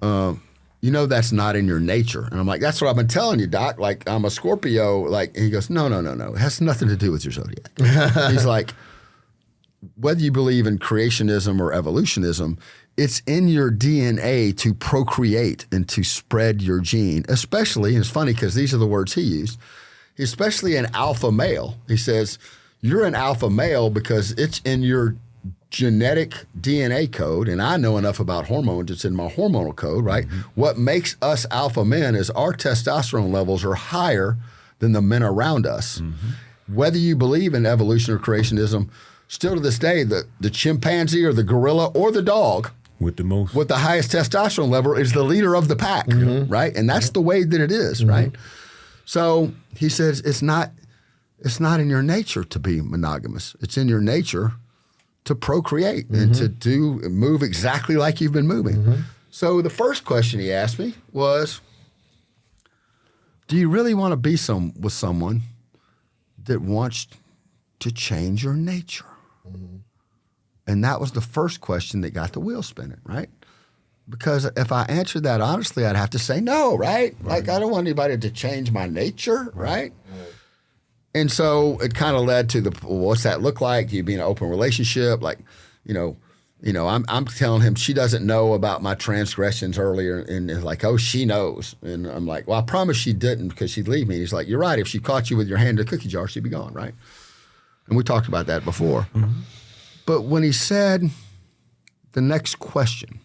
that's not in your nature. And I'm like, that's what I've been telling you, doc. Like, I'm a Scorpio. Like, and he goes, no. It has nothing to do with your zodiac. He's like, whether you believe in creationism or evolutionism, it's in your DNA to procreate and to spread your gene, especially, and it's funny because these are the words he used, especially an alpha male. He says, you're an alpha male because it's in your genetic DNA code, and I know enough about hormones, it's in my hormonal code, right? Mm-hmm. What makes us alpha men is our testosterone levels are higher than the men around us. Mm-hmm. Whether you believe in evolution or creationism, still to this day, the chimpanzee or the gorilla or the dog with the highest testosterone level is the leader of the pack, right? And that's the way that it is, right? So he says it's not in your nature to be monogamous. It's in your nature to procreate and to move exactly like you've been moving. So the first question he asked me was, do you really want to be with someone that wants to change your nature? And that was the first question that got the wheel spinning, right? Because if I answered that honestly, I'd have to say no, right? Like, I don't want anybody to change my nature, right? And so it kind of led to what's that look like? Do you be in an open relationship? Like, I'm telling him she doesn't know about my transgressions earlier, and like, oh, she knows. And I'm like, well, I promise she didn't because she'd leave me. He's like, you're right. If she caught you with your hand in a cookie jar, she'd be gone, right? And we talked about that before. Mm-hmm. But when he said the next question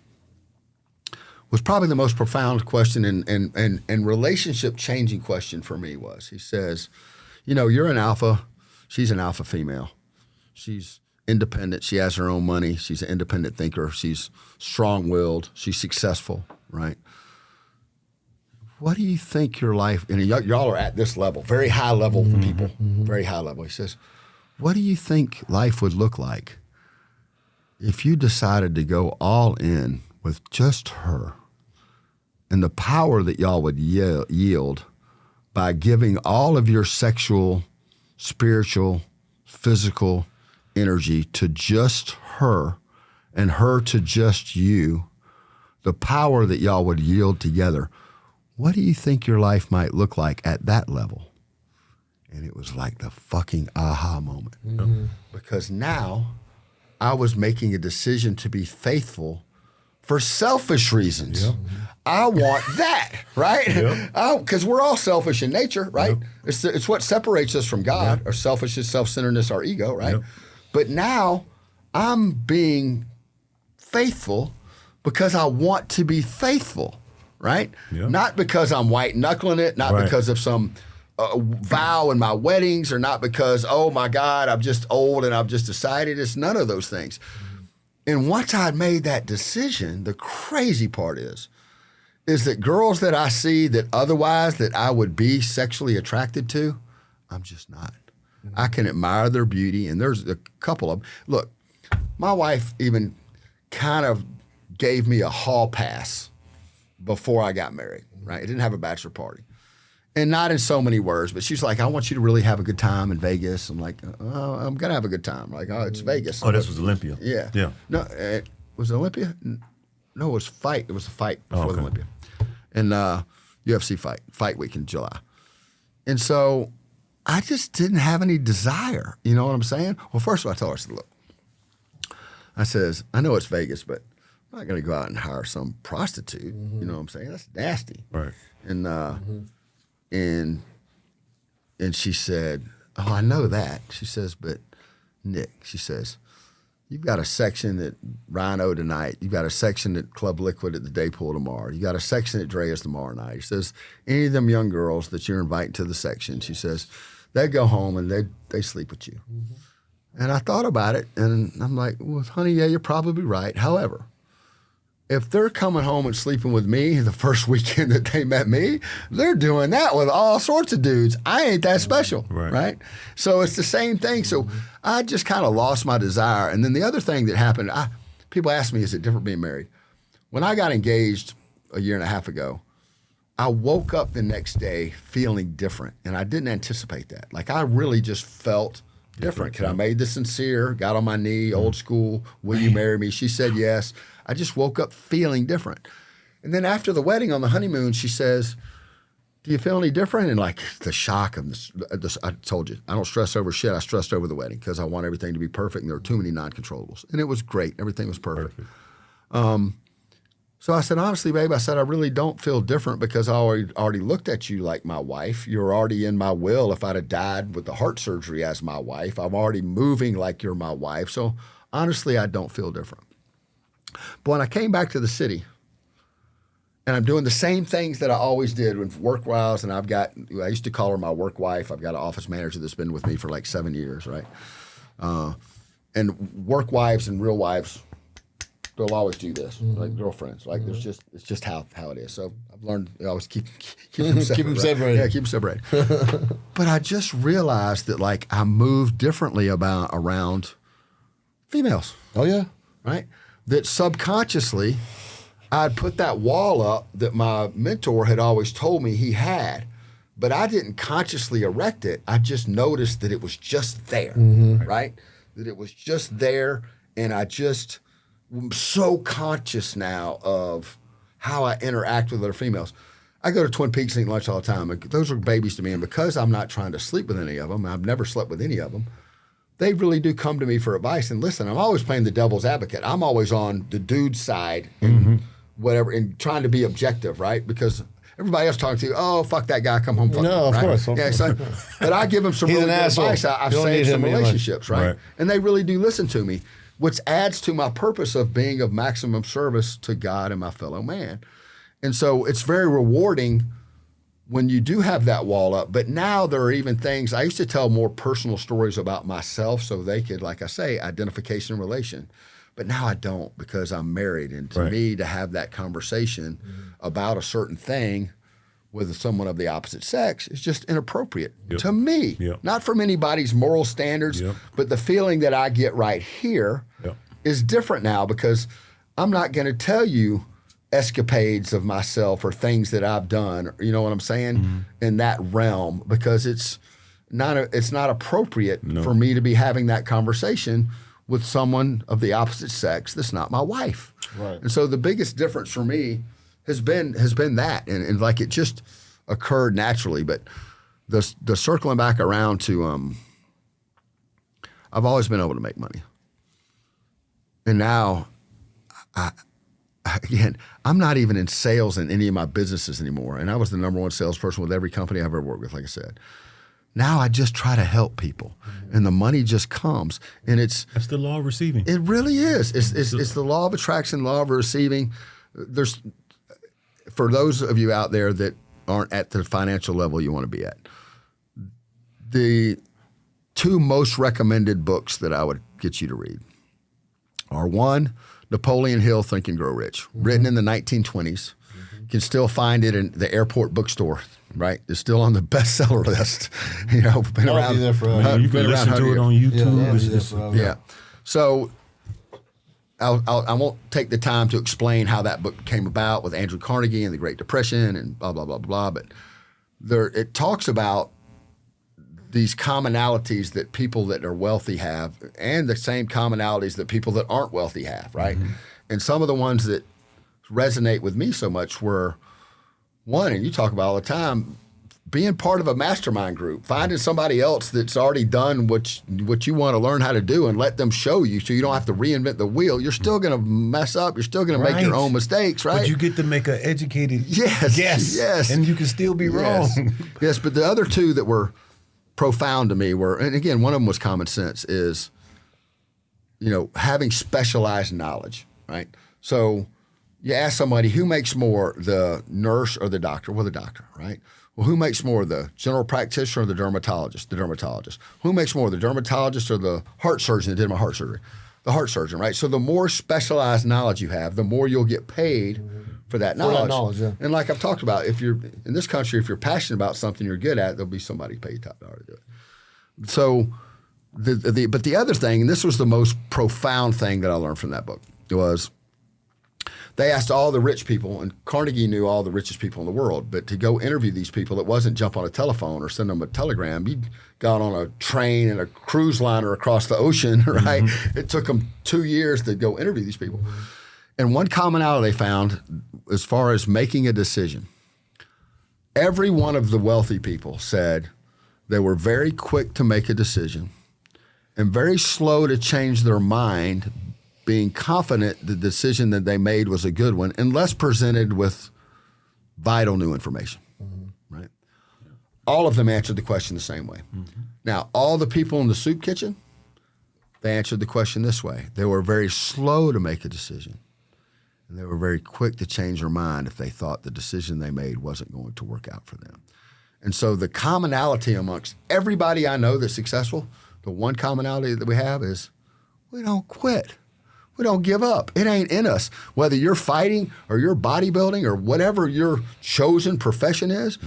was probably the most profound question and relationship changing question for me was, he says, you're an alpha. She's an alpha female. She's independent. She has her own money. She's an independent thinker. She's strong-willed. She's successful, right? What do you think your life, and y'all are at this level, very high level people, very high level. He says, what do you think life would look like if you decided to go all in with just her and the power that y'all would yield by giving all of your sexual, spiritual, physical energy to just her and her to just you, the power that y'all would yield together? What do you think your life might look like at that level? And it was like the fucking aha moment. Mm-hmm. Because now I was making a decision to be faithful for selfish reasons. Yep. I want that, right? Because we're all selfish in nature, right? Yep. It's what separates us from God, our selfishness, self-centeredness, our ego, right? Yep. But now I'm being faithful because I want to be faithful, right? Yep. Not because I'm white-knuckling it, not because of some vow in my weddings, or not because, oh my God, I'm just old and I've just decided. It's none of those things. And once I'd made that decision, the crazy part is that girls that I see that otherwise that I would be sexually attracted to, I'm just not. I can admire their beauty, and there's a couple of them. Look, my wife even kind of gave me a hall pass before I got married, right? I didn't have a bachelor party. And not in so many words, but she's like, I want you to really have a good time in Vegas. I'm like, oh, I'm going to have a good time. Like, oh, it's Vegas. Oh, this was Olympia. Yeah. Yeah. No, was it Olympia? No, it was Fight. It was a fight before the Olympia. And UFC fight week in July. And so I just didn't have any desire. You know what I'm saying? Well, first of all, I told her, I said, look, I says, I know it's Vegas, but I'm not going to go out and hire some prostitute. Mm-hmm. You know what I'm saying? That's nasty. Right. And she said, oh, I know that. She says, but Nick, she says, you've got a section at Rhino tonight. You've got a section at Club Liquid at the Day Pool tomorrow. You got a section at Drea's tomorrow night. She says, any of them young girls that you're inviting to the section, she says, they go home and they sleep with you. Mm-hmm. And I thought about it, and I'm like, well, honey, yeah, you're probably right. However, if they're coming home and sleeping with me the first weekend that they met me, they're doing that with all sorts of dudes. I ain't that special, right? So it's the same thing. So I just kind of lost my desire. And then the other thing that happened, people ask me, is it different being married? When I got engaged a year and a half ago, I woke up the next day feeling different, and I didn't anticipate that. Like, I really just felt different. Because I made the sincere, got on my knee, old school, will you marry me? She said yes. I just woke up feeling different. And then after the wedding on the honeymoon, she says, do you feel any different? And like the shock of this, I told you, I don't stress over shit. I stressed over the wedding because I want everything to be perfect, and there were too many non-controllables. And it was great. Everything was perfect. So I said, honestly, babe, I said, I really don't feel different because I already looked at you like my wife. You're already in my will. If I'd have died with the heart surgery as my wife, I'm already moving like you're my wife. So honestly, I don't feel different. But when I came back to the city, and I'm doing the same things that I always did with work-wise, and I used to call her my work wife. I've got an office manager that's been with me for like 7 years, right? And work wives and real wives, they'll always do this, like girlfriends. Like it's just how it is. So I've learned to always keep them separate. Keep them separated. Yeah, keep them separated. But I just realized that like I moved differently around females. Oh yeah, right. That subconsciously, I'd put that wall up that my mentor had always told me he had, but I didn't consciously erect it. I just noticed that it was just there, right? That it was just there, and I'm so conscious now of how I interact with other females. I go to Twin Peaks and eat lunch all the time. Those are babies to me. And because I'm not trying to sleep with any of them, I've never slept with any of them, they really do come to me for advice. And listen, I'm always playing the devil's advocate. I'm always on the dude's side and whatever, and trying to be objective, right? Because everybody else talking to you, oh, fuck that guy, come home, fuck him, of right? course. Yeah, so, but I give them some really good advice. I've saved some relationships, right? And they really do listen to me, which adds to my purpose of being of maximum service to God and my fellow man. And so it's very rewarding when you do have that wall up. But now there are even things, I used to tell more personal stories about myself so they could, like I say, identification and relation. But now I don't, because I'm married. And to me, to have that conversation about a certain thing with someone of the opposite sex is just inappropriate to me. Not from anybody's moral standards, but the feeling that I get right here is different now, because I'm not going to tell you escapades of myself or things that I've done, you know what I'm saying, in that realm, because it's not appropriate for me to be having that conversation with someone of the opposite sex that's not my wife. Right. And so the biggest difference for me has been that, and like it just occurred naturally. But the circling back around to I've always been able to make money, and now again, I'm not even in sales in any of my businesses anymore. And I was the number one salesperson with every company I've ever worked with, like I said. Now I just try to help people, and the money just comes. And that's the law of receiving. It really is. It's the law of attraction, law of receiving. There's, for those of you out there that aren't at the financial level you want to be at, the 2 most recommended books that I would get you to read are, one, Napoleon Hill, Think and Grow Rich, written in the 1920s. You can still find it in the airport bookstore, right? It's still on the bestseller list. You know, been around. Be there for you can listen to it on YouTube. Yeah. So I won't take the time to explain how that book came about with Andrew Carnegie and the Great Depression and blah, blah, blah, blah. But it talks about these commonalities that people that are wealthy have, and the same commonalities that people that aren't wealthy have, right? And some of the ones that resonate with me so much were, one, and you talk about all the time, being part of a mastermind group, finding somebody else that's already done what you want to learn how to do, and let them show you, so you don't have to reinvent the wheel. You're still going to mess up. You're still going to make your own mistakes, right? But you get to make an educated guess. Yes. And you can still be wrong. Yes, but the other 2 that were profound to me were, and again, one of them was common sense, is, you know, having specialized knowledge, right? So you ask somebody, who makes more, the nurse or the doctor? Well, the doctor, right? Well, who makes more, the general practitioner or the dermatologist? The dermatologist. Who makes more, the dermatologist or the heart surgeon that did my heart surgery? The heart surgeon, right? So the more specialized knowledge you have, the more you'll get paid for that knowledge. And like I've talked about, if you're in this country, if you're passionate about something you're good at, there'll be somebody pay you top dollar to do it. So, but the other thing, and this was the most profound thing that I learned from that book, was they asked all the rich people, and Carnegie knew all the richest people in the world, but to go interview these people, it wasn't jump on a telephone or send them a telegram. You got on a train and a cruise liner across the ocean, right? It took them 2 years to go interview these people. And one commonality they found, as far as making a decision, every one of the wealthy people said they were very quick to make a decision and very slow to change their mind, being confident the decision that they made was a good one, unless presented with vital new information, right? All of them answered the question the same way. Now, all the people in the soup kitchen, they answered the question this way. They were very slow to make a decision, and they were very quick to change their mind if they thought the decision they made wasn't going to work out for them. And so the commonality amongst everybody I know that's successful, the one commonality that we have is we don't quit. We don't give up. It ain't in us. Whether you're fighting or you're bodybuilding or whatever your chosen profession is,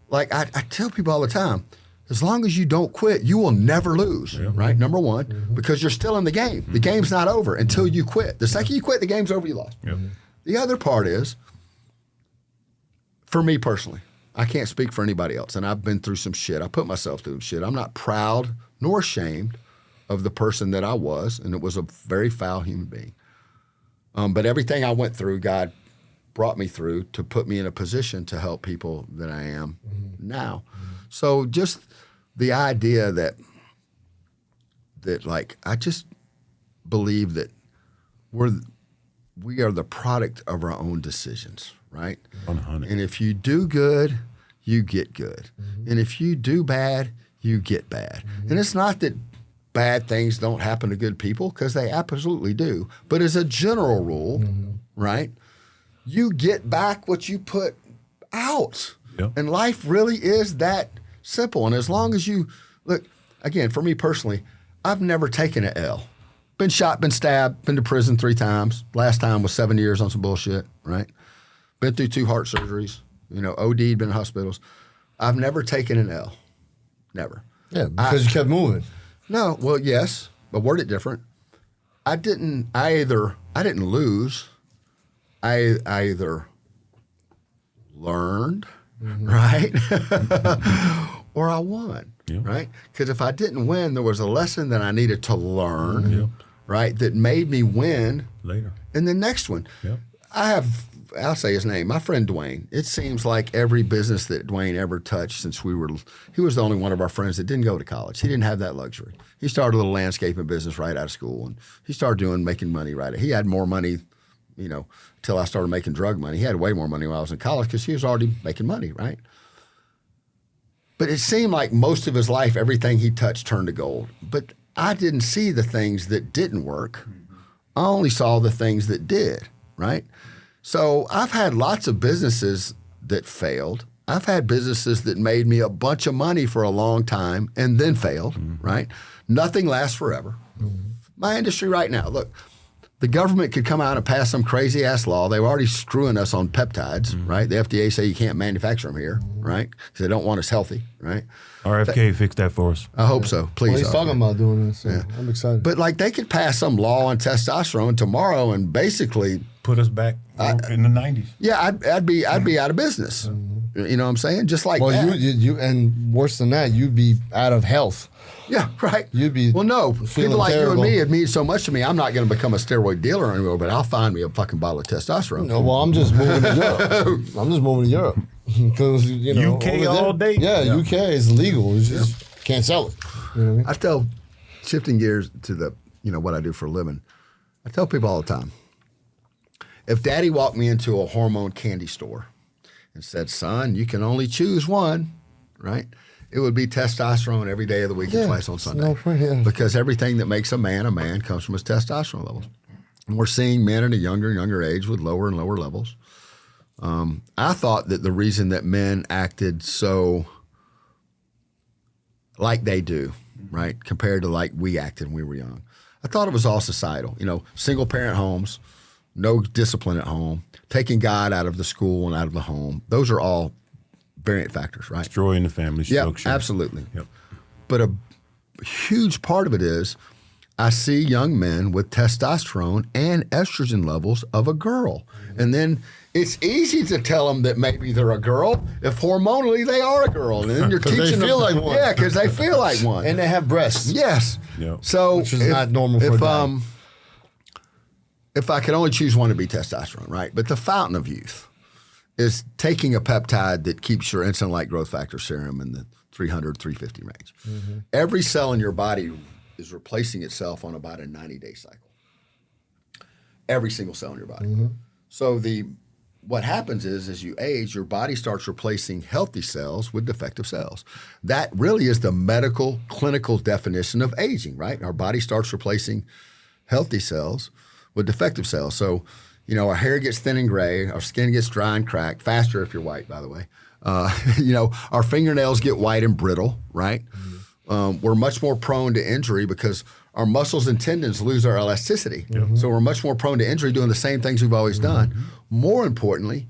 like I tell people all the time, as long as you don't quit, you will never lose, right? Number one, because you're still in the game. The game's not over until you quit. The second you quit, the game's over, you lost. The other part is, for me personally, I can't speak for anybody else, and I've been through some shit. I put myself through some shit. I'm not proud nor ashamed of the person that I was, and it was a very foul human being. But everything I went through, God brought me through to put me in a position to help people that I am now. So just the idea that like, I just believe that we are the product of our own decisions, right? 100. And if you do good, you get good. And if you do bad, you get bad. And it's not that bad things don't happen to good people, because they absolutely do. But as a general rule, right, you get back what you put out. Yep. And life really is that simple. And as long as you, look, again, for me personally, I've never taken an L. Been shot, been stabbed, been to prison 3 times. Last time was 7 years on some bullshit, right? Been through 2 heart surgeries, OD'd, been in hospitals. I've never taken an L. Never. Yeah, because you kept moving. No, well, yes, but word it different. I didn't lose. I either learned, right? Or I won, right? Because if I didn't win, there was a lesson that I needed to learn, right, that made me win later. In the next one. Yep. I'll say his name, my friend Dwayne. It seems like every business that Dwayne ever touched since he was the only one of our friends that didn't go to college. He didn't have that luxury. He started a little landscaping business right out of school, and he started making money right. He had more money, until I started making drug money. He had way more money when I was in college because he was already making money, right? But it seemed like most of his life, everything he touched turned to gold. But I didn't see the things that didn't work. I only saw the things that did, right? So I've had lots of businesses that failed. I've had businesses that made me a bunch of money for a long time and then failed, right? Nothing lasts forever. My industry right now, look, the government could come out and pass some crazy ass law. They were already screwing us on peptides, right? The FDA say you can't manufacture them here, right? Because they don't want us healthy, right? RFK fixed that for us. I hope so. Please. Well, he's talking about doing this. So I'm excited. But like, they could pass some law on testosterone tomorrow and basically put us back in the 90s. Yeah, I'd be out of business. You know what I'm saying? Just like that. Well, you and worse than that, you'd be out of health. Yeah, right. You'd be no. People like terrible. you and me, it means so much to me. I'm not going to become a steroid dealer anymore, but I'll find me a fucking bottle of testosterone. No, well, I'm just moving to Europe. I'm just moving to Europe because UK all day. Yeah, UK is legal. It's just can't sell it. You know what I mean? I tell, shifting gears to the what I do for a living. I tell people all the time, if Daddy walked me into a hormone candy store and said, "Son, you can only choose one," right? It would be testosterone every day of the week and twice on Sunday. Because everything that makes a man comes from his testosterone levels. And we're seeing men at a younger and younger age with lower and lower levels. I thought that the reason that men acted so like they do, right, compared to like we acted when we were young, I thought it was all societal. Single parent homes, no discipline at home, taking God out of the school and out of the home. Those are all variant factors, right? Destroying the family structure. Yeah, absolutely. Yep. But a huge part of it is I see young men with testosterone and estrogen levels of a girl. And then it's easy to tell them that maybe they're a girl if hormonally they are a girl. And then you're teaching them. Like one. Yeah, because they feel like one. And they have breasts. Yes. Yep. So which is not normal for a guy. If I could only choose one, to be testosterone, right? But the fountain of youth is taking a peptide that keeps your insulin-like growth factor serum in the 300, 350 range. Every cell in your body is replacing itself on about a 90-day cycle. Every single cell in your body. So what happens is, as you age, your body starts replacing healthy cells with defective cells. That really is the medical, clinical definition of aging, right? Our body starts replacing healthy cells with defective cells. So, our hair gets thin and gray, our skin gets dry and cracked, faster if you're white, by the way. Our fingernails get white and brittle, right? We're much more prone to injury because our muscles and tendons lose our elasticity. So we're much more prone to injury doing the same things we've always done. More importantly,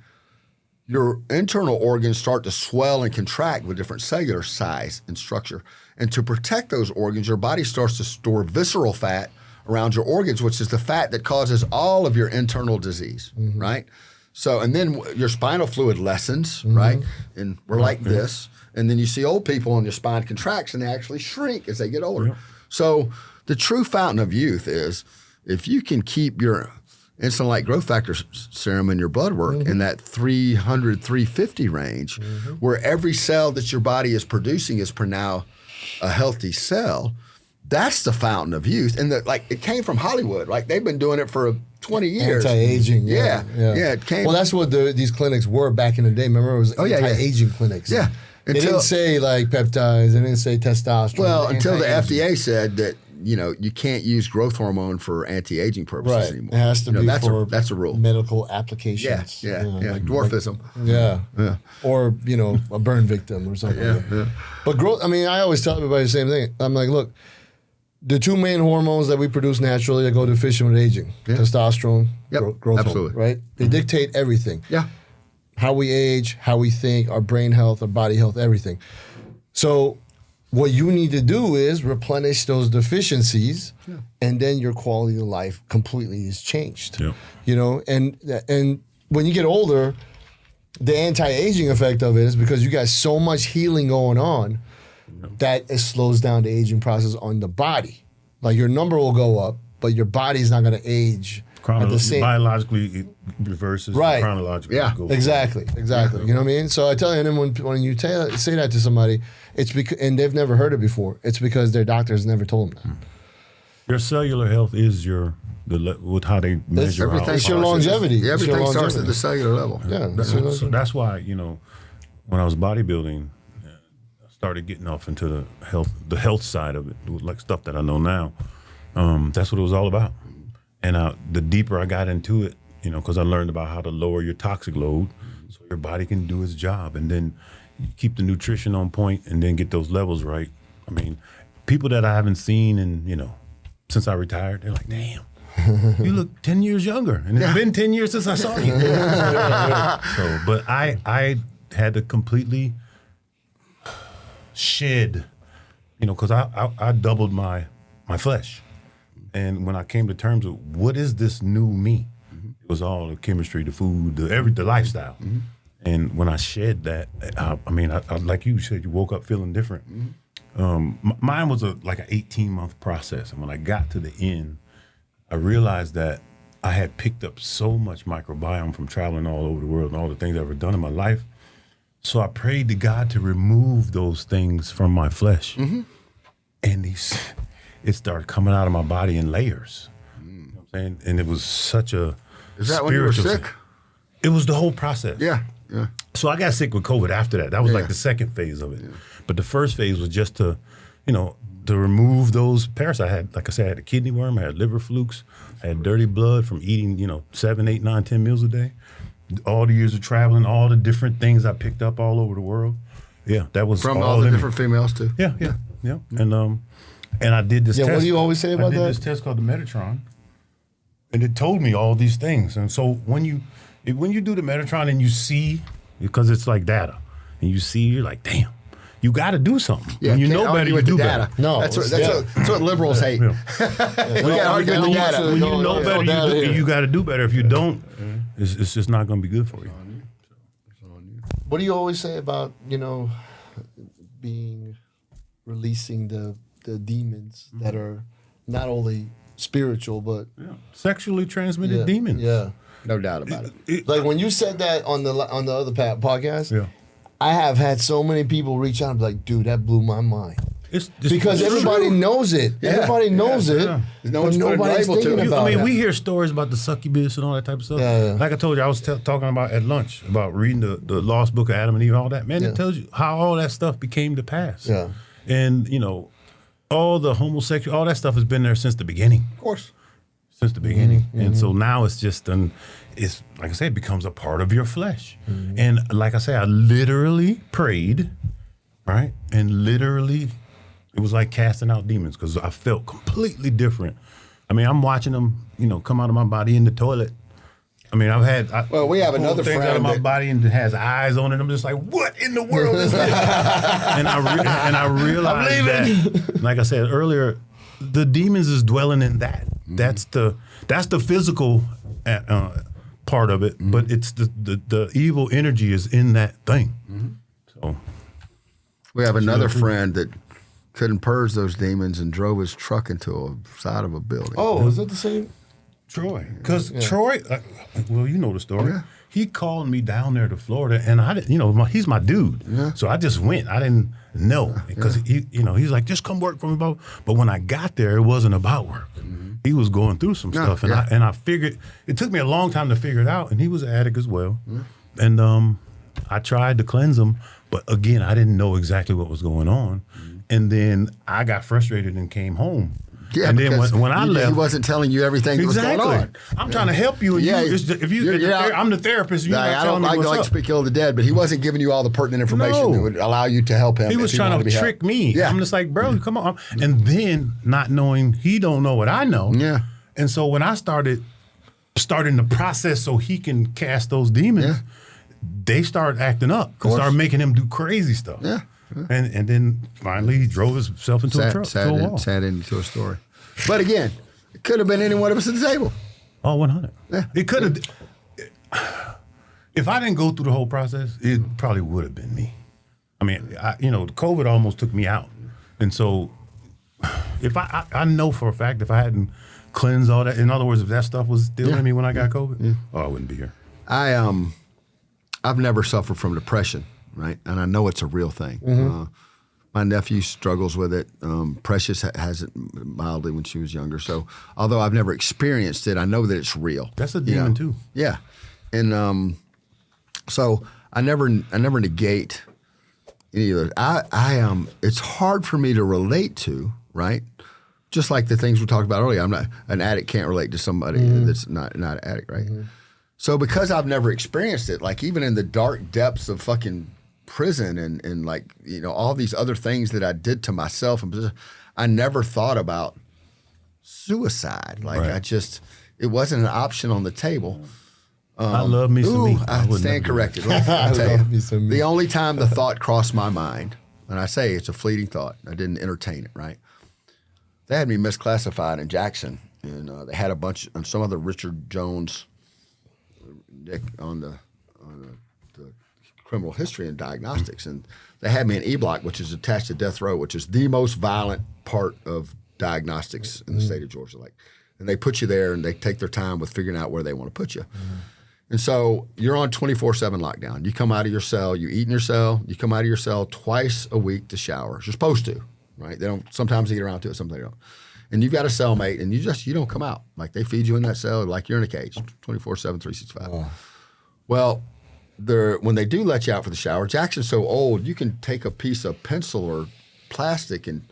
your internal organs start to swell and contract with different cellular size and structure. And to protect those organs, your body starts to store visceral fat around your organs, which is the fat that causes all of your internal disease, right? So, and then your spinal fluid lessens, right? And we're like this. And then you see old people and their spine contracts and they actually shrink as they get older. So the true fountain of youth is if you can keep your insulin-like growth factor serum in your blood work in that 300, 350 range, where every cell that your body is producing is per now a healthy cell. That's the fountain of youth. And it came from Hollywood. Like they've been doing it for 20 years. Anti-aging. Yeah. It came. Well, that's what these clinics were back in the day. Remember, it was anti-aging clinics. Yeah. They didn't say like peptides. They didn't say testosterone. Well, until the FDA said that, you can't use growth hormone for anti-aging purposes anymore. It has to be that's a rule. Medical applications. Like dwarfism. Or, a burn victim or something. But growth, I always tell everybody the same thing. I'm like, look, the two main hormones that we produce naturally that go deficient with aging, testosterone, growth hormone, right? They dictate everything. Yeah. How we age, how we think, our brain health, our body health, everything. So what you need to do is replenish those deficiencies, and then your quality of life completely is changed. Yeah. And when you get older, the anti-aging effect of it is because you got so much healing going on that it slows down the aging process on the body. Like your number will go up, but your body's not going to age at the same. Biologically, it reverses. Chronologically. Yeah, exactly. You know what I mean? So I tell you, and then when you say that to somebody, it's because, and they've never heard it before. It's because their doctors never told them that. Your cellular health is with how they measure out. It's your longevity. Everything starts at the cellular level. Yeah. So that's why, when I was bodybuilding, I started getting off into the health side of it, like stuff that I know now. That's what it was all about. And the deeper I got into it, because I learned about how to lower your toxic load so your body can do its job. And then you keep the nutrition on point and then get those levels right. People that I haven't seen since I retired, they're like, damn, you look 10 years younger. And it's been 10 years since I saw you. But I had to completely shed, because I doubled my flesh. And when I came to terms with what is this new me, it was all the chemistry, the food, the lifestyle. And when I shed that, I like you said, you woke up feeling different. Mine was like an 18-month process. And when I got to the end, I realized that I had picked up so much microbiome from traveling all over the world and all the things I've ever done in my life. So I prayed to God to remove those things from my flesh. And it started coming out of my body in layers. You know what I'm saying? And it was such a Is that when you were sick? It was the whole process. Yeah. So I got sick with COVID after that. That was like the second phase of it. But the first phase was just to remove those parasites. I had, like I said, I had a kidney worm, I had liver flukes, I had dirty blood from eating, 7, 8, 9, 10 meals a day. All the years of traveling, all the different things I picked up all over the world. Yeah, that was from all the different females too. Yeah. And I did this test. What do you always say about that? I did this test called the Metatron, and it told me all these things. And so when you do the Metatron and you see, because it's like data, and you see, you're like, damn, you got to do something. Yeah, when you know better, you do better. No, that's what liberals hate. When you know better, you got to do better. If you don't, it's just not going to be good for you. What do you always say about releasing the demons that are not only spiritual but sexually transmitted demons? Yeah, no doubt about it. Like when you said that on the other podcast, I have had so many people reach out and be like, "Dude, that blew my mind." Because everybody knows it. Yeah. Everybody knows it. Yeah. Nobody's thinking about it. We hear stories about the succubus and all that type of stuff. Yeah. Like I told you, I was talking about at lunch about reading the Lost Book of Adam and Eve, all that. Man, it tells you how all that stuff became to pass. Yeah. And, all the homosexual, all that stuff has been there since the beginning. Of course. Since the beginning. And so now it's just, it's like I said, it becomes a part of your flesh. And like I said, I literally prayed, right? And literally, it was like casting out demons because I felt completely different. I'm watching them, come out of my body in the toilet. We have another friend out of my body and it has eyes on it. I'm just like, what in the world is that? and I realized that, like I said earlier, the demons is dwelling in that. That's the physical part of it, but it's the evil energy is in that thing. So we have another friend that couldn't purge those demons and drove his truck into a side of a building. Oh, is that the same? Troy. Because Troy, well, you know the story. Yeah. He called me down there to Florida, and I didn't, he's my dude. Yeah. So I just went. I didn't know because he's like, just come work for me. But when I got there, it wasn't about work. Mm-hmm. He was going through some stuff, and I figured it took me a long time to figure it out. And he was an addict as well, and I tried to cleanse him, but again, I didn't know exactly what was going on. Mm-hmm. And then I got frustrated and came home. Yeah, and then when I left, he wasn't telling you everything that was going on. I'm trying to help you. And I'm the therapist. I don't like to speak ill of the dead, but he wasn't giving you all the pertinent information that would allow you to help him. He was trying to trick me. Yeah. I'm just like, bro, come on. And then not knowing he don't know what I know. Yeah. And so when I starting the process so he can cast those demons, they started acting up and started making him do crazy stuff. Yeah. And then finally he drove himself into a truck. Sad into a story. But again, it could have been any one of us at the table. Oh, 100. Yeah. It could have. If I didn't go through the whole process, it probably would have been me. I mean, COVID almost took me out. And so if I know for a fact if I hadn't cleansed all that, in other words, if that stuff was still in me when I got COVID, I wouldn't be here. I've never suffered from depression. Right, and I know it's a real thing. Mm-hmm. My nephew struggles with it. Precious has it mildly when she was younger. So, although I've never experienced it, I know that it's real. That's a demon too. Yeah, and so I never negate any of it. It's hard for me to relate to. Right, just like the things we talked about earlier. I'm not an addict. Can't relate to somebody that's not an addict. Right. Mm-hmm. So because I've never experienced it, like even in the dark depths of fucking prison and like, all these other things that I did to myself, and I never thought about suicide. Like it wasn't an option on the table. I love me some me. I stand corrected. I'll tell you, the only time the thought crossed my mind, and I say it's a fleeting thought, I didn't entertain it, right? They had me misclassified in Jackson, and they had a bunch on some other Richard Jones on the criminal history and diagnostics, and they had me in E-Block, which is attached to death row, which is the most violent part of diagnostics in the state of Georgia. And they put you there, and they take their time with figuring out where they want to put you. Mm-hmm. And so you're on 24/7 lockdown. You come out of your cell, you eat in your cell, you come out of your cell twice a week to shower. You're supposed to, right? They don't. Sometimes they get around to it, sometimes they don't. And you've got a cellmate, and you don't come out. Like they feed you in that cell like you're in a cage, 24/7, 365. Oh. Well, when they do let you out for the shower, Jackson's so old, you can take a piece of pencil or plastic and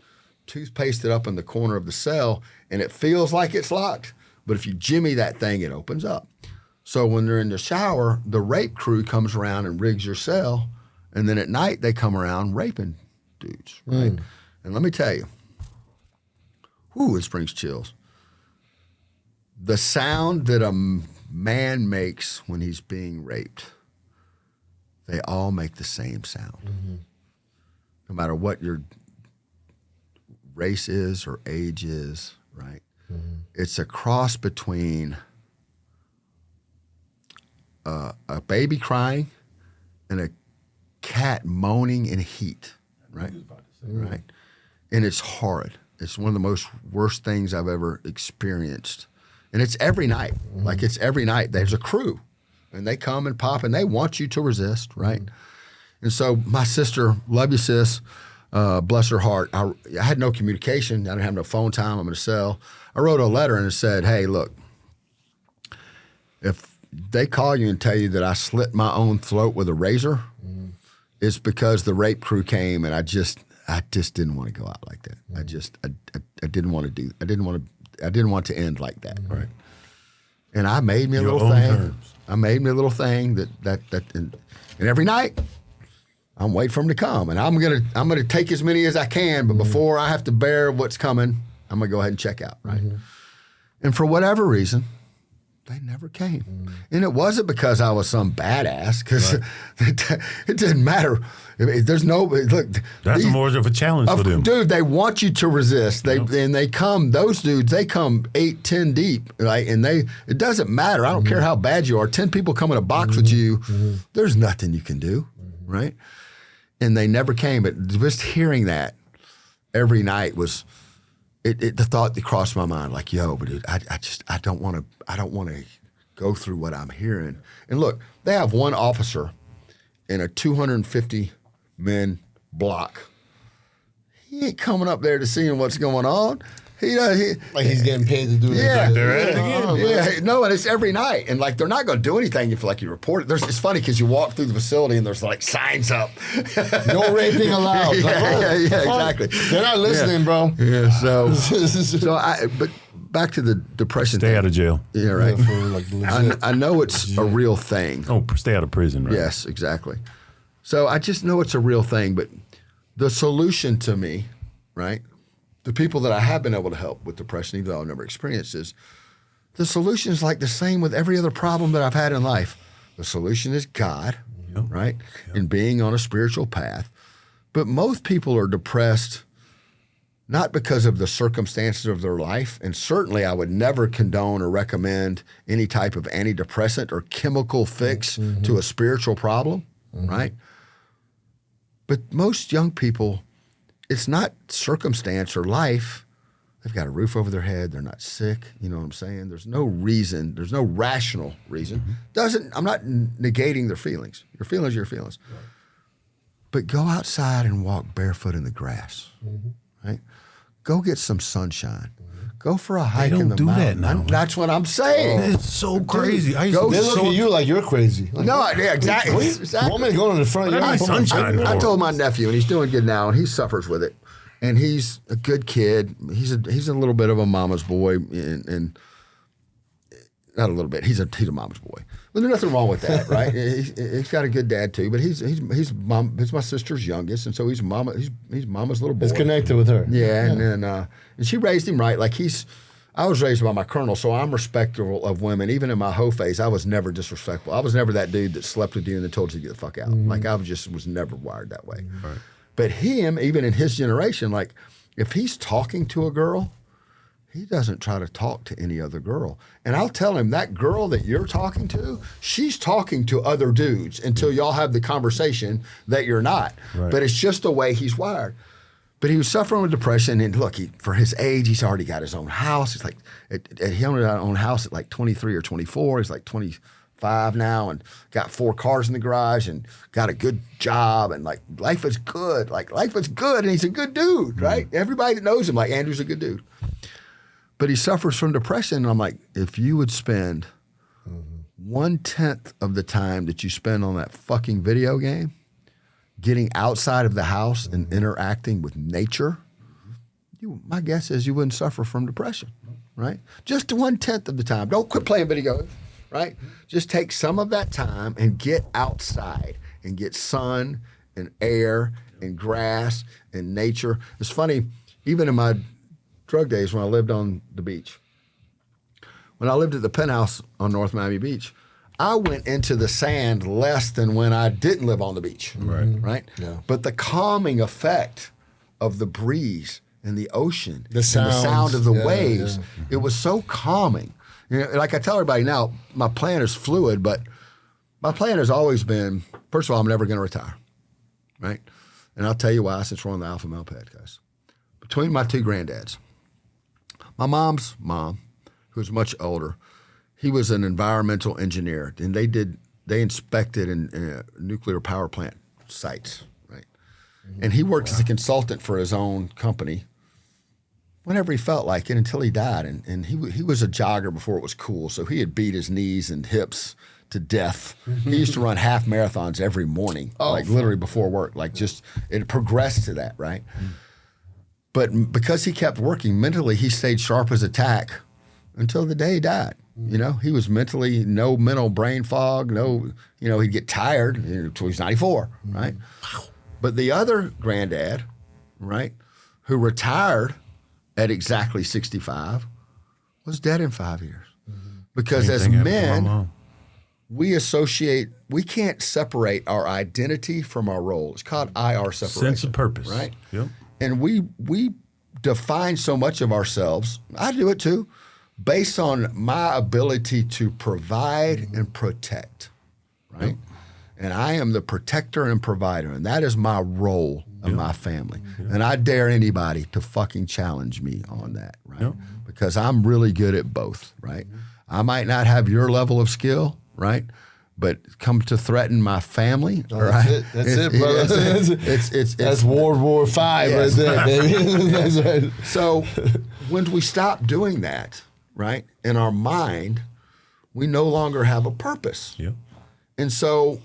toothpaste it up in the corner of the cell, and it feels like it's locked. But if you jimmy that thing, it opens up. So when they're in the shower, the rape crew comes around and rigs your cell, and then at night they come around raping dudes, right? And let me tell you, it brings chills. The sound that a man makes when he's being raped, they all make the same sound. Mm-hmm. No matter what your race is or age is, right? Mm-hmm. It's a cross between a baby crying and a cat moaning in heat, right? Right. And it's horrid. It's one of the most worst things I've ever experienced. And it's every night. Mm-hmm. Like it's every night. There's a crew and they come and pop and they want you to resist, right? Mm-hmm. And so my sister, love you sis, bless her heart. I had no communication. I didn't have no phone time. I'm in a cell. I wrote a letter and it said, hey, look, if they call you and tell you that I slit my own throat with a razor, it's because the rape crew came and I just didn't want to go out like that. I didn't want to do. I didn't want to end like that. Right. And I made me a little thing. Terms. I made me a little thing and every night I'm waiting for them to come, and I'm gonna take as many as I can. But before I have to bear what's coming, I'm gonna go ahead and check out. Right. Mm-hmm. And for whatever reason, they never came. And it wasn't because I was some badass, because it didn't matter. There's no, look. That's more of a challenge for them. Dude, they want you to resist. And they come, those dudes, they come 8, 10 deep, right? And it doesn't matter. I don't care how bad you are. 10 people come in a box with you, there's nothing you can do, right? And they never came. But just hearing that every night was, the thought that crossed my mind, like, yo, but dude, I don't want to go through what I'm hearing. And look, they have one officer in a 250 men block. He ain't coming up there to seeing what's going on. Like he's getting paid to do that. Yeah, they're at it again. Yeah, no, and it's every night, and like they're not going to do anything if like you report it. It's funny because you walk through the facility and there's like signs up, no raping allowed. Yeah, exactly. They're not listening, bro. Yeah, but back to the depression. Stay out of jail. Yeah, right. Yeah, for, like, I know it's a real thing. Oh, stay out of prison, right? Yes, exactly. So I just know it's a real thing, but the solution to me, right? The people that I have been able to help with depression, even though I've never experienced this, the solution is like the same with every other problem that I've had in life. The solution is God, right? Yep. And being on a spiritual path. But most people are depressed not because of the circumstances of their life, and certainly I would never condone or recommend any type of antidepressant or chemical fix to a spiritual problem, right? But most young people, it's not circumstance or life. They've got a roof over their head. They're not sick. You know what I'm saying? There's no reason. There's no rational reason. I'm not negating their feelings. Your feelings are your feelings. Right. But go outside and walk barefoot in the grass, right? Go get some sunshine. Go for a hike in the mountain. They don't do that now. That's what I'm saying. It's so crazy. They look at you like you're crazy. Like, no, yeah, exactly. Woman going in the front. I told my nephew, and he's doing good now, and he suffers with it. And he's a good kid. He's a little bit of a mama's boy, and not a little bit. He's a mama's boy. Well, there's nothing wrong with that, right? He's got a good dad too. But he's my sister's youngest, and so he's mama's little boy. He's connected with her. Yeah, and she raised him right. Like I was raised by my colonel, so I'm respectful of women. Even in my hoe phase, I was never disrespectful. I was never that dude that slept with you and then told you to get the fuck out. Like I was never wired that way. Right. But him, even in his generation, like if he's talking to a girl, he doesn't try to talk to any other girl. And I'll tell him that girl that you're talking to, she's talking to other dudes until y'all have the conversation that you're not. Right. But it's just the way he's wired. But he was suffering with depression, and look, for his age, he's already got his own house. He's like, he only got his own house at like 23 or 24. He's like 25 now, and got 4 cars in the garage, and got a good job, and like life is good. Like life is good, and he's a good dude, right? Everybody that knows him, like Andrew's a good dude. But he suffers from depression, and I'm like, if you would spend 1/10 of the time that you spend on that fucking video game, getting outside of the house and interacting with nature, my guess is you wouldn't suffer from depression, right? Just 1/10 of the time. Don't quit playing video games, right? Just take some of that time and get outside and get sun and air and grass and nature. It's funny, even in my drug days when I lived on the beach, when I lived at the penthouse on North Miami Beach, I went into the sand less than when I didn't live on the beach, right? Yeah. But the calming effect of the breeze and the ocean, the sound of the waves, it was so calming. You know, like I tell everybody now, my plan is fluid, but my plan has always been, first of all, I'm never going to retire, right? And I'll tell you why, since we're on the Alpha Male podcast. Between my 2 granddads, my mom's mom, who's much older, he was an environmental engineer, and they inspected in nuclear power plant sites, right? And he worked as a consultant for his own company whenever he felt like it until he died. And he was a jogger before it was cool, so he had beat his knees and hips to death. He used to run half marathons every morning, literally before work. Like just it progressed to that, right? But because he kept working mentally, he stayed sharp as a tack until the day he died. You know, he was mentally, no mental brain fog, he'd get tired until he's 94, right? Wow. But the other granddad, right, who retired at exactly 65, was dead in 5 years. Because as men, we can't separate our identity from our role. It's called IR separation. Sense of purpose. Right? Yep. And we define so much of ourselves, I do it too, based on my ability to provide and protect, right? Yep. And I am the protector and provider, and that is my role of my family. And I dare anybody to fucking challenge me on that, right? Because I'm really good at both, right? I might not have your level of skill, right? But come to threaten my family, right? That's it, brother. That's World War V right there, baby. That's right. So when we stop doing that, right, in our mind, we no longer have a purpose. Yeah. And so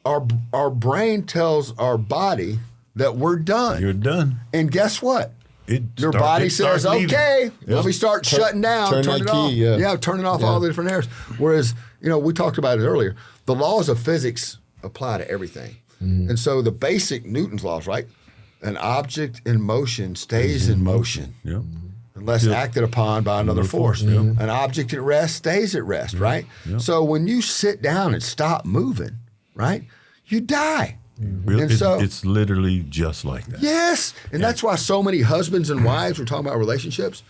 our brain tells our body that we're done. You're done. And guess what? Your body says, okay, let me start shutting down, turn it off. Yeah, turning off all the different areas. Whereas, we talked about it earlier. The laws of physics apply to everything. And so the basic Newton's laws, right? An object in motion stays in motion. Yeah. Unless acted upon by another force. An object at rest stays at rest, right? So when you sit down and stop moving, right, you die. And so it's literally just like that. Yes. And that's why so many husbands and wives, we're talking about relationships.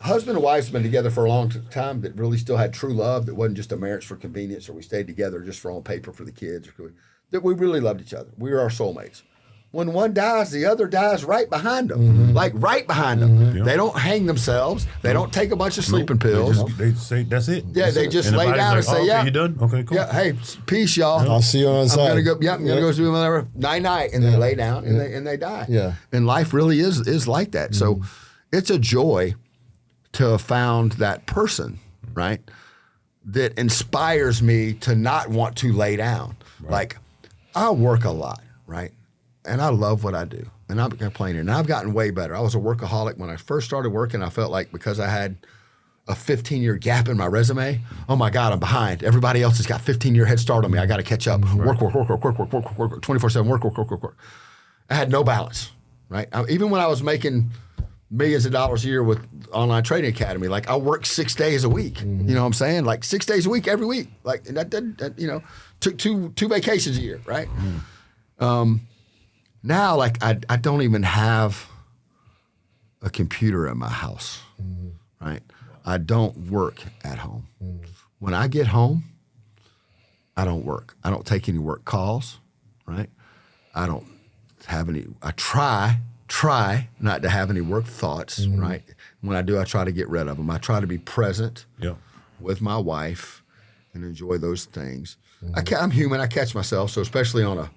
Husband and wives have been together for a long time that really still had true love, that wasn't just a marriage for convenience, or we stayed together just for on paper for the kids, that we really loved each other. We were our soulmates. When one dies, the other dies right behind them, like right behind them. They don't hang themselves. They don't take a bunch of sleeping pills. They say, that's it. Yeah, they just lay down and say, okay, you done? Okay, cool. Yeah, hey, peace, y'all. I'll see you on the side. I'm going to go do whatever. Night-night. And they lay down and they die. Yeah. And life really is like that. So it's a joy to have found that person, right, that inspires me to not want to lay down. Right. Like, I work a lot, right? And I love what I do. And I'm complaining. And I've gotten way better. I was a workaholic when I first started working. I felt like because I had a 15-year gap in my resume, oh my God, I'm behind. Everybody else has got 15-year head start on me. I got to catch up. Work, 24/7, work. I had no balance, right? Even when I was making millions of dollars a year with Online Trading Academy, like I worked 6 days a week. You know what I'm saying? Like 6 days a week, every week. Like, and that took two vacations a year, right? Now, like, I don't even have a computer in my house, right? I don't work at home. When I get home, I don't work. I don't take any work calls, right? I don't have any, I try not to have any work thoughts, right? When I do, I try to get rid of them. I try to be present with my wife and enjoy those things. I'm human. I catch myself. So especially on a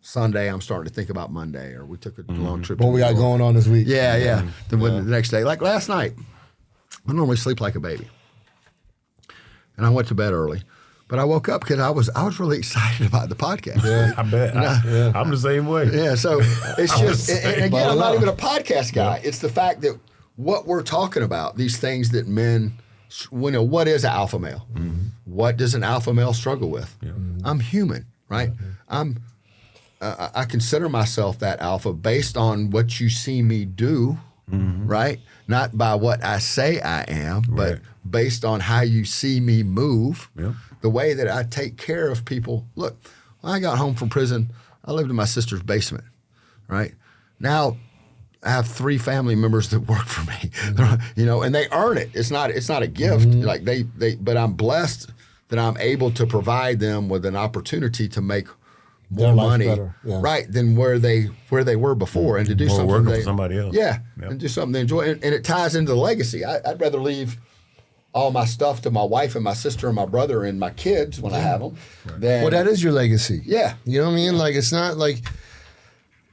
Sunday, I'm starting to think about Monday, or we took a long trip. What we got going on this week? Yeah. The next day, like last night, I normally sleep like a baby, and I went to bed early, but I woke up because I was really excited about the podcast. Yeah, I bet. I'm the same way. Yeah, so it's just, and again, I'm not even a podcast guy. It's the fact that what we're talking about, these things that men, what is an alpha male? What does an alpha male struggle with? I'm human, right? I consider myself that alpha based on what you see me do, right? Not by what I say I am, but based on how you see me move, the way that I take care of people. Look, when I got home from prison, I lived in my sister's basement, right? Now I have 3 family members that work for me, and they earn it. It's not a gift, like but I'm blessed that I'm able to provide them with an opportunity to make more money, right, than where they were before, and to do something working for somebody else, and do something they enjoy, and it ties into the legacy. I'd rather leave all my stuff to my wife and my sister and my brother and my kids when I have them. Than, that is your legacy. Yeah, you know what I mean. Like, it's not like,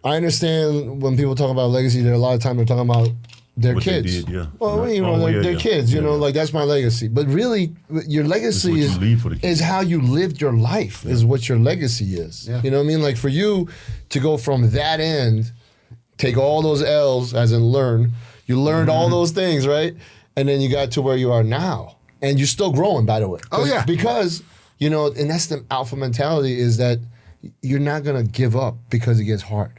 I understand when people talk about legacy, there a lot of time they're talking about their what kids. They did, Well, their kids. Like, that's my legacy. But really, your legacy is how you lived your life. Is what your legacy is. You know what I mean? Like, for you to go from that end, take all those L's, as in learn. You learned all those things, right? And then you got to where you are now, and you're still growing, by the way. Oh yeah, because and that's the alpha mentality, is that you're not gonna give up because it gets hard.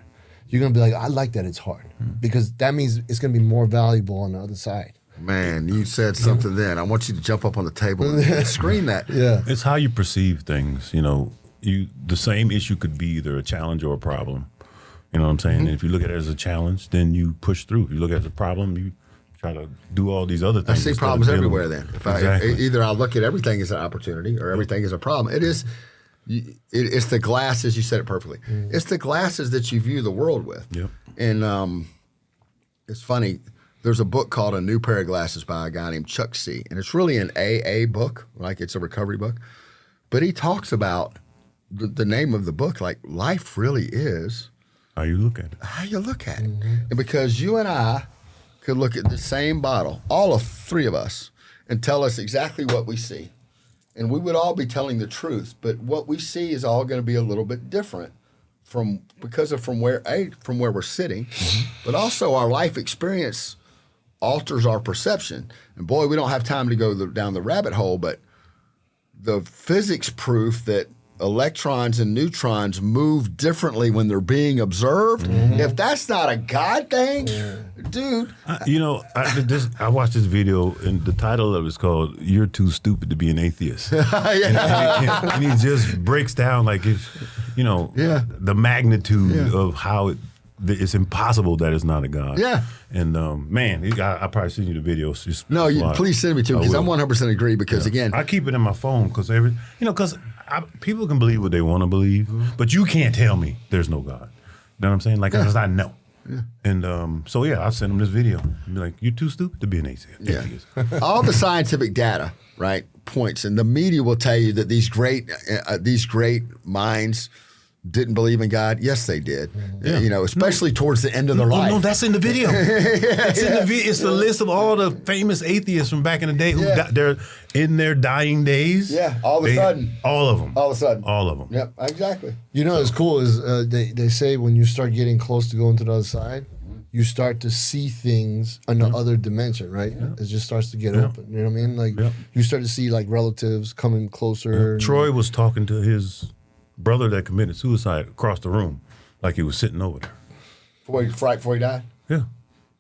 You're going to be like, I like that it's hard, because that means it's going to be more valuable on the other side. Man, you said something then. I want you to jump up on the table and scream that. It's how you perceive things. The same issue could be either a challenge or a problem. You know what I'm saying? And if you look at it as a challenge, then you push through. If you look at it as a problem, you try to do all these other things. I see problems everywhere then. Either I look at everything as an opportunity or everything as a problem. It is, it's the glasses. You said it perfectly. It's the glasses that you view the world with. Yep. And it's funny. There's a book called A New Pair of Glasses by a guy named Chuck C. And it's really an AA book, like it's a recovery book. But he talks about the name of the book, like life really is how you look at it. How you look at it. And because you and I could look at the same bottle, all of three of us, and tell us exactly what we see. And we would all be telling the truth, but what we see is all going to be a little bit different from where we're sitting, but also our life experience alters our perception. And boy, we don't have time to go down the rabbit hole, but the physics proof that electrons and neutrons move differently when they're being observed. If that's not a God thing, dude. I watched this video, and the title of it is called "You're Too Stupid to Be an Atheist." and he just breaks down like the magnitude of how it's impossible that it's not a God. Yeah. And I probably send you the video. Please send me too, because I'm 100% agree. Because again, I keep it in my phone because people can believe what they want to believe, but you can't tell me there's no God. You know what I'm saying? Like, because I know. Yeah. And I'll send them this video and be like, "You're too stupid to be an atheist." Yeah. All the scientific data, right, points, and the media will tell you that these great minds didn't believe in God. Yes, they did. Yeah. Especially towards the end of their life. No, that's in the video. It's the list of all the famous atheists from back in the day who they're in their dying days. Yeah, all of a sudden. All of them. All of a sudden. All of them. Yep, exactly. What's cool is they say when you start getting close to going to the other side, you start to see things on the other dimension, right? Yeah. It just starts to get open. You know what I mean? Like you start to see like relatives coming closer. Troy was talking to his brother that committed suicide across the room, like he was sitting over there. Right before he died? Yeah.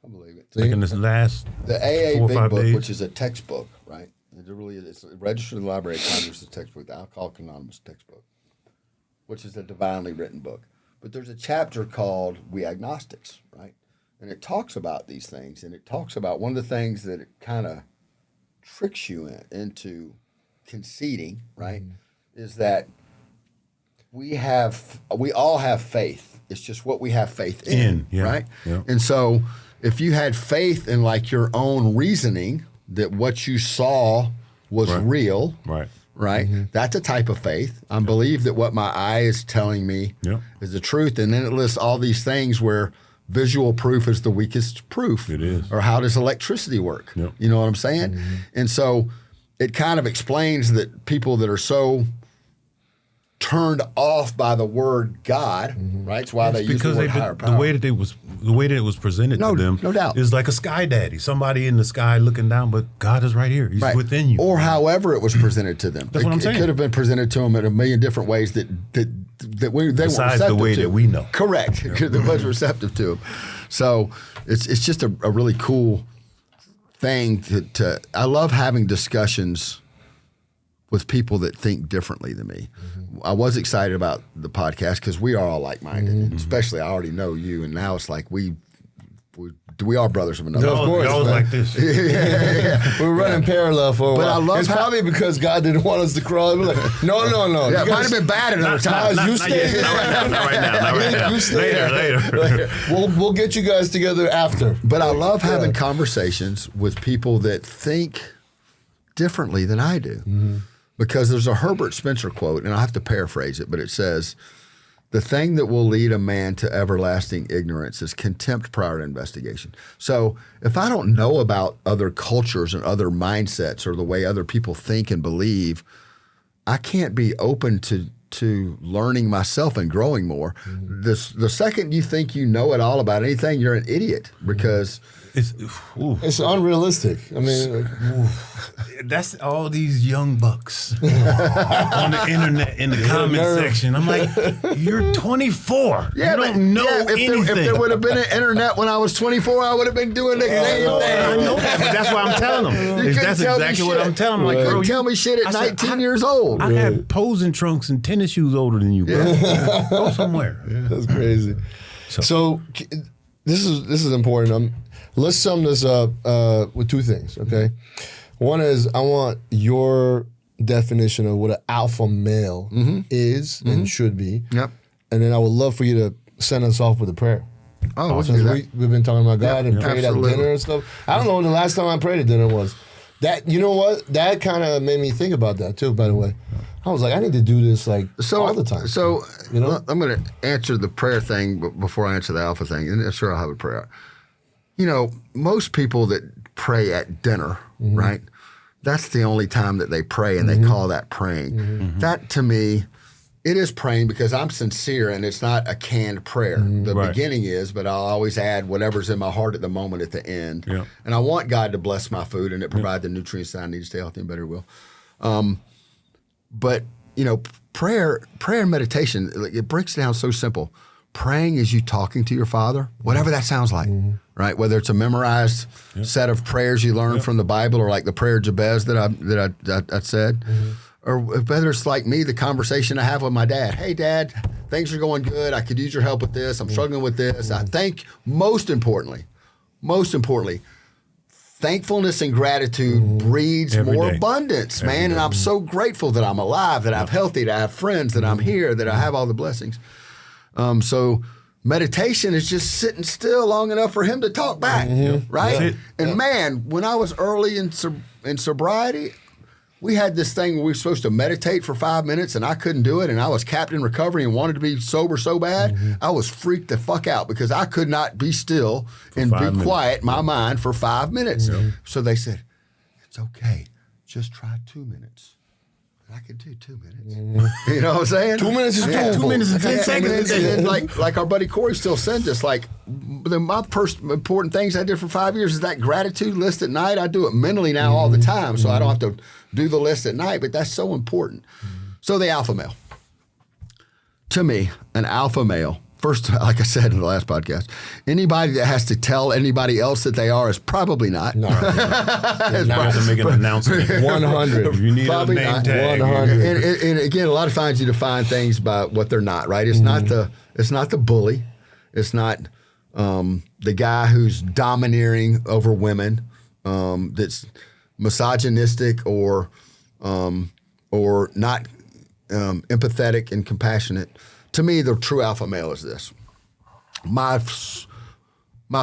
I believe it. Like in this last the AA 4 or Big 5 Book, days. which is a textbook, right? It's registered in the Library of Congress, a textbook, the Alcoholics Anonymous textbook, which is a divinely written book. But there's a chapter called We Agnostics, right? And it talks about these things, and it talks about one of the things that it kind of tricks you into conceding, right, is that we all have faith. It's just what we have faith in, right? Yeah. And so if you had faith in like your own reasoning that what you saw was real, right? That's a type of faith. I believe that what my eye is telling me is the truth. And then it lists all these things where visual proof is the weakest proof. It is. Or how does electricity work? Yep. You know what I'm saying? And so it kind of explains that people that are so turned off by the word God, right? It's why they use the word higher power. The way that it was presented to them, no doubt, is like a sky daddy, somebody in the sky looking down, but God is right here. He's within you. Or however it was presented to them. That's what I'm saying. It could have been presented to them in a million different ways that they weren't receptive to. Besides the way that we know. Correct. They wasn't receptive to them. So it's just a really cool thing I love having discussions with people that think differently than me. I was excited about the podcast because we are all like-minded, and especially I already know you, and now it's like we are brothers of another. No, of course, y'all like this. We're running parallel for a while. I love it's probably because God didn't want us to crawl. We're like, no. Yeah, it might have been bad at other times. Not right now. You stay Later. We'll get you guys together after. But I love having conversations with people that think differently than I do. Because there's a Herbert Spencer quote, and I have to paraphrase it, but it says, "The thing that will lead a man to everlasting ignorance is contempt prior to investigation." So if I don't know about other cultures and other mindsets or the way other people think and believe, I can't be open to learning myself and growing more. The second you think you know it all about anything, you're an idiot because it's unrealistic. I mean, that's all these young bucks on the internet in the comment section. I'm like, you're 24. You don't know anything. If there would have been an internet when I was 24, I would have been doing the same thing. I know that, but that's what I'm telling them. That's exactly what I'm telling them. Like, bro, you tell me shit at 19 years old. I had posing trunks and tennis shoes older than you, bro. Go somewhere. That's crazy. So this is important. Let's sum this up with two things, okay? One is I want your definition of what an alpha male is and should be. Yep. And then I would love for you to send us off with a prayer. Oh, Since we've been talking about God and prayed absolutely. at dinner and stuff. I don't know when the last time I prayed at dinner was. That, you know what? That kind of made me think about that too, by the way. I was like, I need to do this like all the time. So, you know? I'm going to answer the prayer thing before I answer the alpha thing. And sure, I'll have a prayer. You know, most people that pray at dinner, right? That's the only time that they pray, and they call that praying. That, to me, it is praying because I'm sincere, and it's not a canned prayer. The beginning is, but I'll always add whatever's in my heart at the moment at the end. Yeah. And I want God to bless my food and to provide the nutrients that I need to stay healthy and better will. But, you know, prayer and meditation, it breaks down so simple. Praying is you talking to your Father, whatever that sounds like, right? Whether it's a memorized set of prayers you learn from the Bible, or like the prayer of Jabez that I said, or whether it's like me, the conversation I have with my dad. Hey, Dad, things are going good. I could use your help with this. I'm struggling with this. I think most importantly, thankfulness and gratitude breeds Every more day. abundance, man. And I'm so grateful that I'm alive, that I'm healthy, that I have friends, that I'm here, that I have all the blessings. So meditation is just sitting still long enough for him to talk back, right? And man, when I was early in sobriety, we had this thing where we were supposed to meditate for 5 minutes, and I couldn't do it, and I was capped in recovery and wanted to be sober so bad. I was freaked the fuck out because I could not be still and be quiet my mind for 5 minutes. So they said, it's okay, just try 2 minutes. I could do 2 minutes. You know what I'm saying? 2 minutes is doable. 2 minutes and 10 seconds. And like our buddy Corey still sends us, like, my first important things I did for 5 years is that gratitude list at night. I do it mentally now all the time, so I don't have to do the list at night, but that's so important. So the alpha male. To me, an alpha male, first, like I said in the last podcast, anybody that has to tell anybody else that they are is probably not. No. You have to make an announcement. 100. If you need Probably a name not. tag. 100. And again, a lot of times you define things by what they're not, right? It's not the bully. It's not the guy who's domineering over women, that's misogynistic or not empathetic and compassionate. To me, the true alpha male is this. My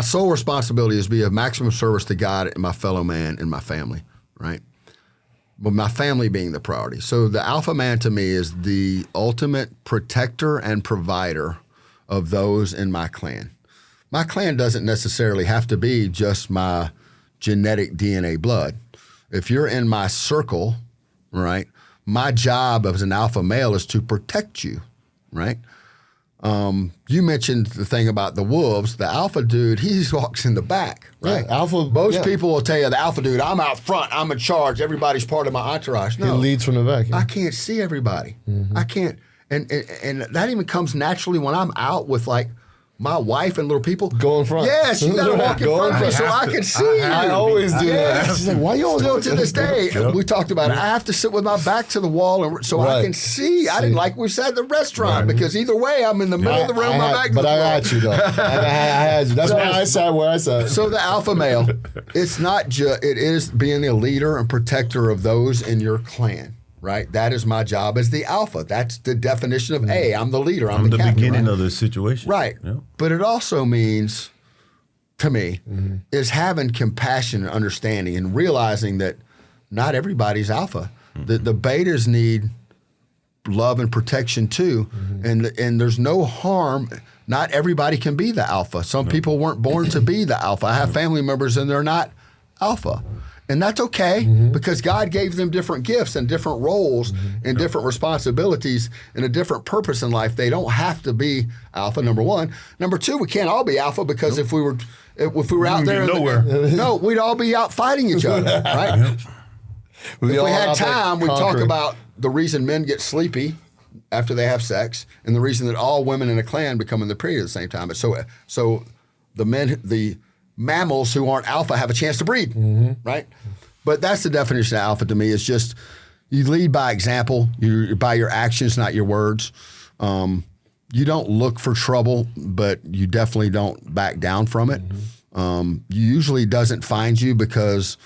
sole responsibility is to be of maximum service to God and my fellow man and my family, right? But my family being the priority. So the alpha man to me is the ultimate protector and provider of those in my clan. My clan doesn't necessarily have to be just my genetic DNA blood. If you're in my circle, right, my job as an alpha male is to protect you, right? You mentioned the thing about the wolves. The alpha dude, he walks in the back, right? Yeah, alpha. Most people will tell you, the alpha dude, I'm out front, I'm in charge, everybody's part of my entourage. No, He leads from the back. I can't see everybody. I can't, and that even comes naturally when I'm out with like my wife and little people. Go in front. Yes, you gotta walk in front of me so I can see you. I always do that. She's like, why you always Still to this day, we talked about it. I have to sit with my back to the wall so I can see. I didn't like we said at the restaurant because either way, I'm in the middle of the room, my back to the But wall. I got you though. I had you. That's why I sat where I sat. So the alpha male, it's not just, it is being a leader and protector of those in your clan. Right, that is my job as the alpha. That's the definition of A. I'm the leader. I'm the captain, beginning right? of the situation. Right, but it also means, to me, is having compassion and understanding and realizing that not everybody's alpha. The betas need love and protection too, and there's no harm. Not everybody can be the alpha. Some people weren't born to be the alpha. I have family members and they're not alpha. And that's okay because God gave them different gifts and different roles and different responsibilities and a different purpose in life. They don't have to be alpha, number one. Number two, we can't all be alpha because if we were out there, we'd all be out fighting each other, right? If we had time, we'd talk about the reason men get sleepy after they have sex and the reason that all women in a clan become in the period at the same time. So the mammals who aren't alpha have a chance to breed, right? But that's the definition of alpha to me. It's just you lead by example, you by your actions, not your words. You don't look for trouble, but you definitely don't back down from it. Usually doesn't find you because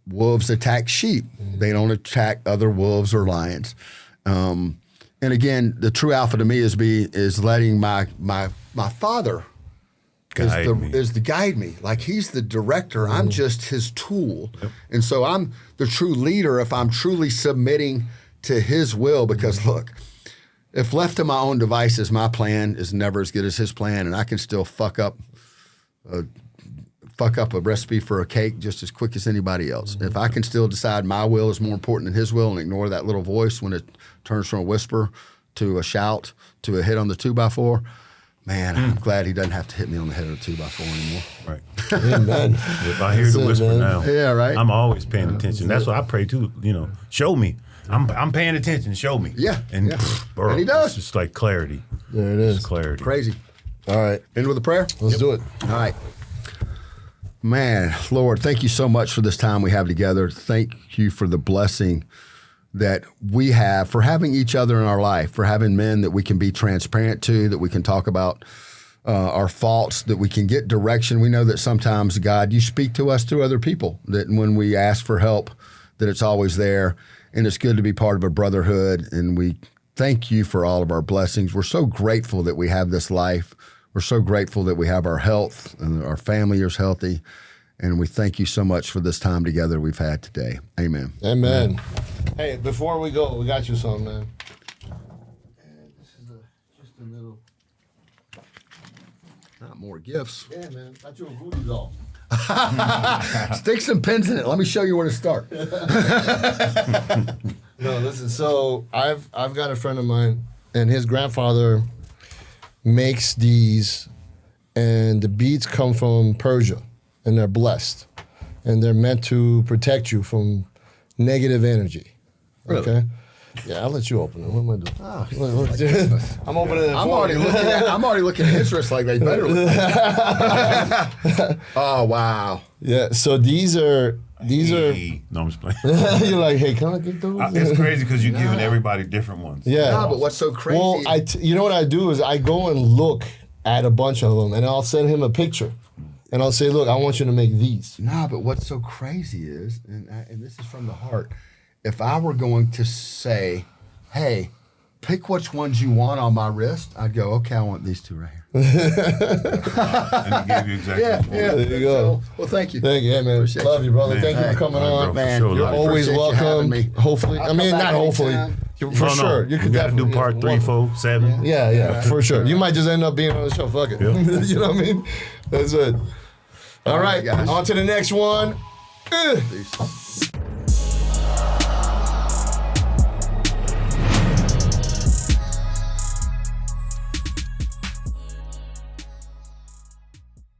wolves attack sheep. They don't attack other wolves or lions. And again, the true alpha to me is letting my father is the guide me. Like he's the director. I'm just his tool. Yep. And so I'm the true leader if I'm truly submitting to his will, because look, if left to my own devices, my plan is never as good as his plan, and I can still fuck up a recipe for a cake just as quick as anybody else. If I can still decide my will is more important than his will and ignore that little voice when it turns from a whisper to a shout to a hit on the 2x4, man, I'm glad he doesn't have to hit me on the head of the 2x4 anymore. Right. Amen. If I hear the whisper now, yeah, right. I'm always paying attention. That's what I pray too. Show me. I'm paying attention. Show me. Yeah. And he does. It's just like clarity. There it is. It's clarity. Crazy. All right. End with a prayer? Let's do it. All right. Man, Lord, thank you so much for this time we have together. Thank you for the blessing that we have, for having each other in our life, for having men that we can be transparent to, that we can talk about our faults, that we can get direction. We know that sometimes, God, you speak to us through other people, that when we ask for help, that it's always there. And it's good to be part of a brotherhood. And we thank you for all of our blessings. We're so grateful that we have this life. We're so grateful that we have our health and our family is healthy. And we thank you so much for this time together we've had today. Amen. Amen. Hey, before we go, we got you something, man. This is just a little. Not more gifts. Yeah, man. Got you a voodoo doll. Stick some pins in it. Let me show you where to start. No, listen. So I've got a friend of mine, and his grandfather makes these, and the beads come from Persia, and they're blessed, and they're meant to protect you from negative energy. Really? Okay. Yeah, I'll let you open it. What am I doing? I'm opening it. I'm already looking at his wrist like they better look. Oh wow. Yeah. So these are. No, I'm just playing. You're like, hey, can I get those? It's crazy because you're giving everybody different ones. Yeah. No, but what's so crazy? Well, you know what I do is I go and look at a bunch of them, and I'll send him a picture, and I'll say, look, I want you to make these. Nah, but what's so crazy is, and this is from the heart, if I were going to say, hey, pick which ones you want on my wrist, I'd go, okay, I want these two right here. And he gave you exactly what you there you go. Well, thank you. Thank you, yeah, man. Appreciate Love you, brother. Man, Thank you for coming on. Man, sure, you're love you. always Appreciate you having welcome. me. Hopefully, I'll come back not hopefully. anytime. For sure. You could gotta definitely do part 3, 4, 7. Yeah, for sure. You might just end up being on the show. Fuck it. Yeah. You know what I mean? That's it. All right, guys. on to the next one. Peace.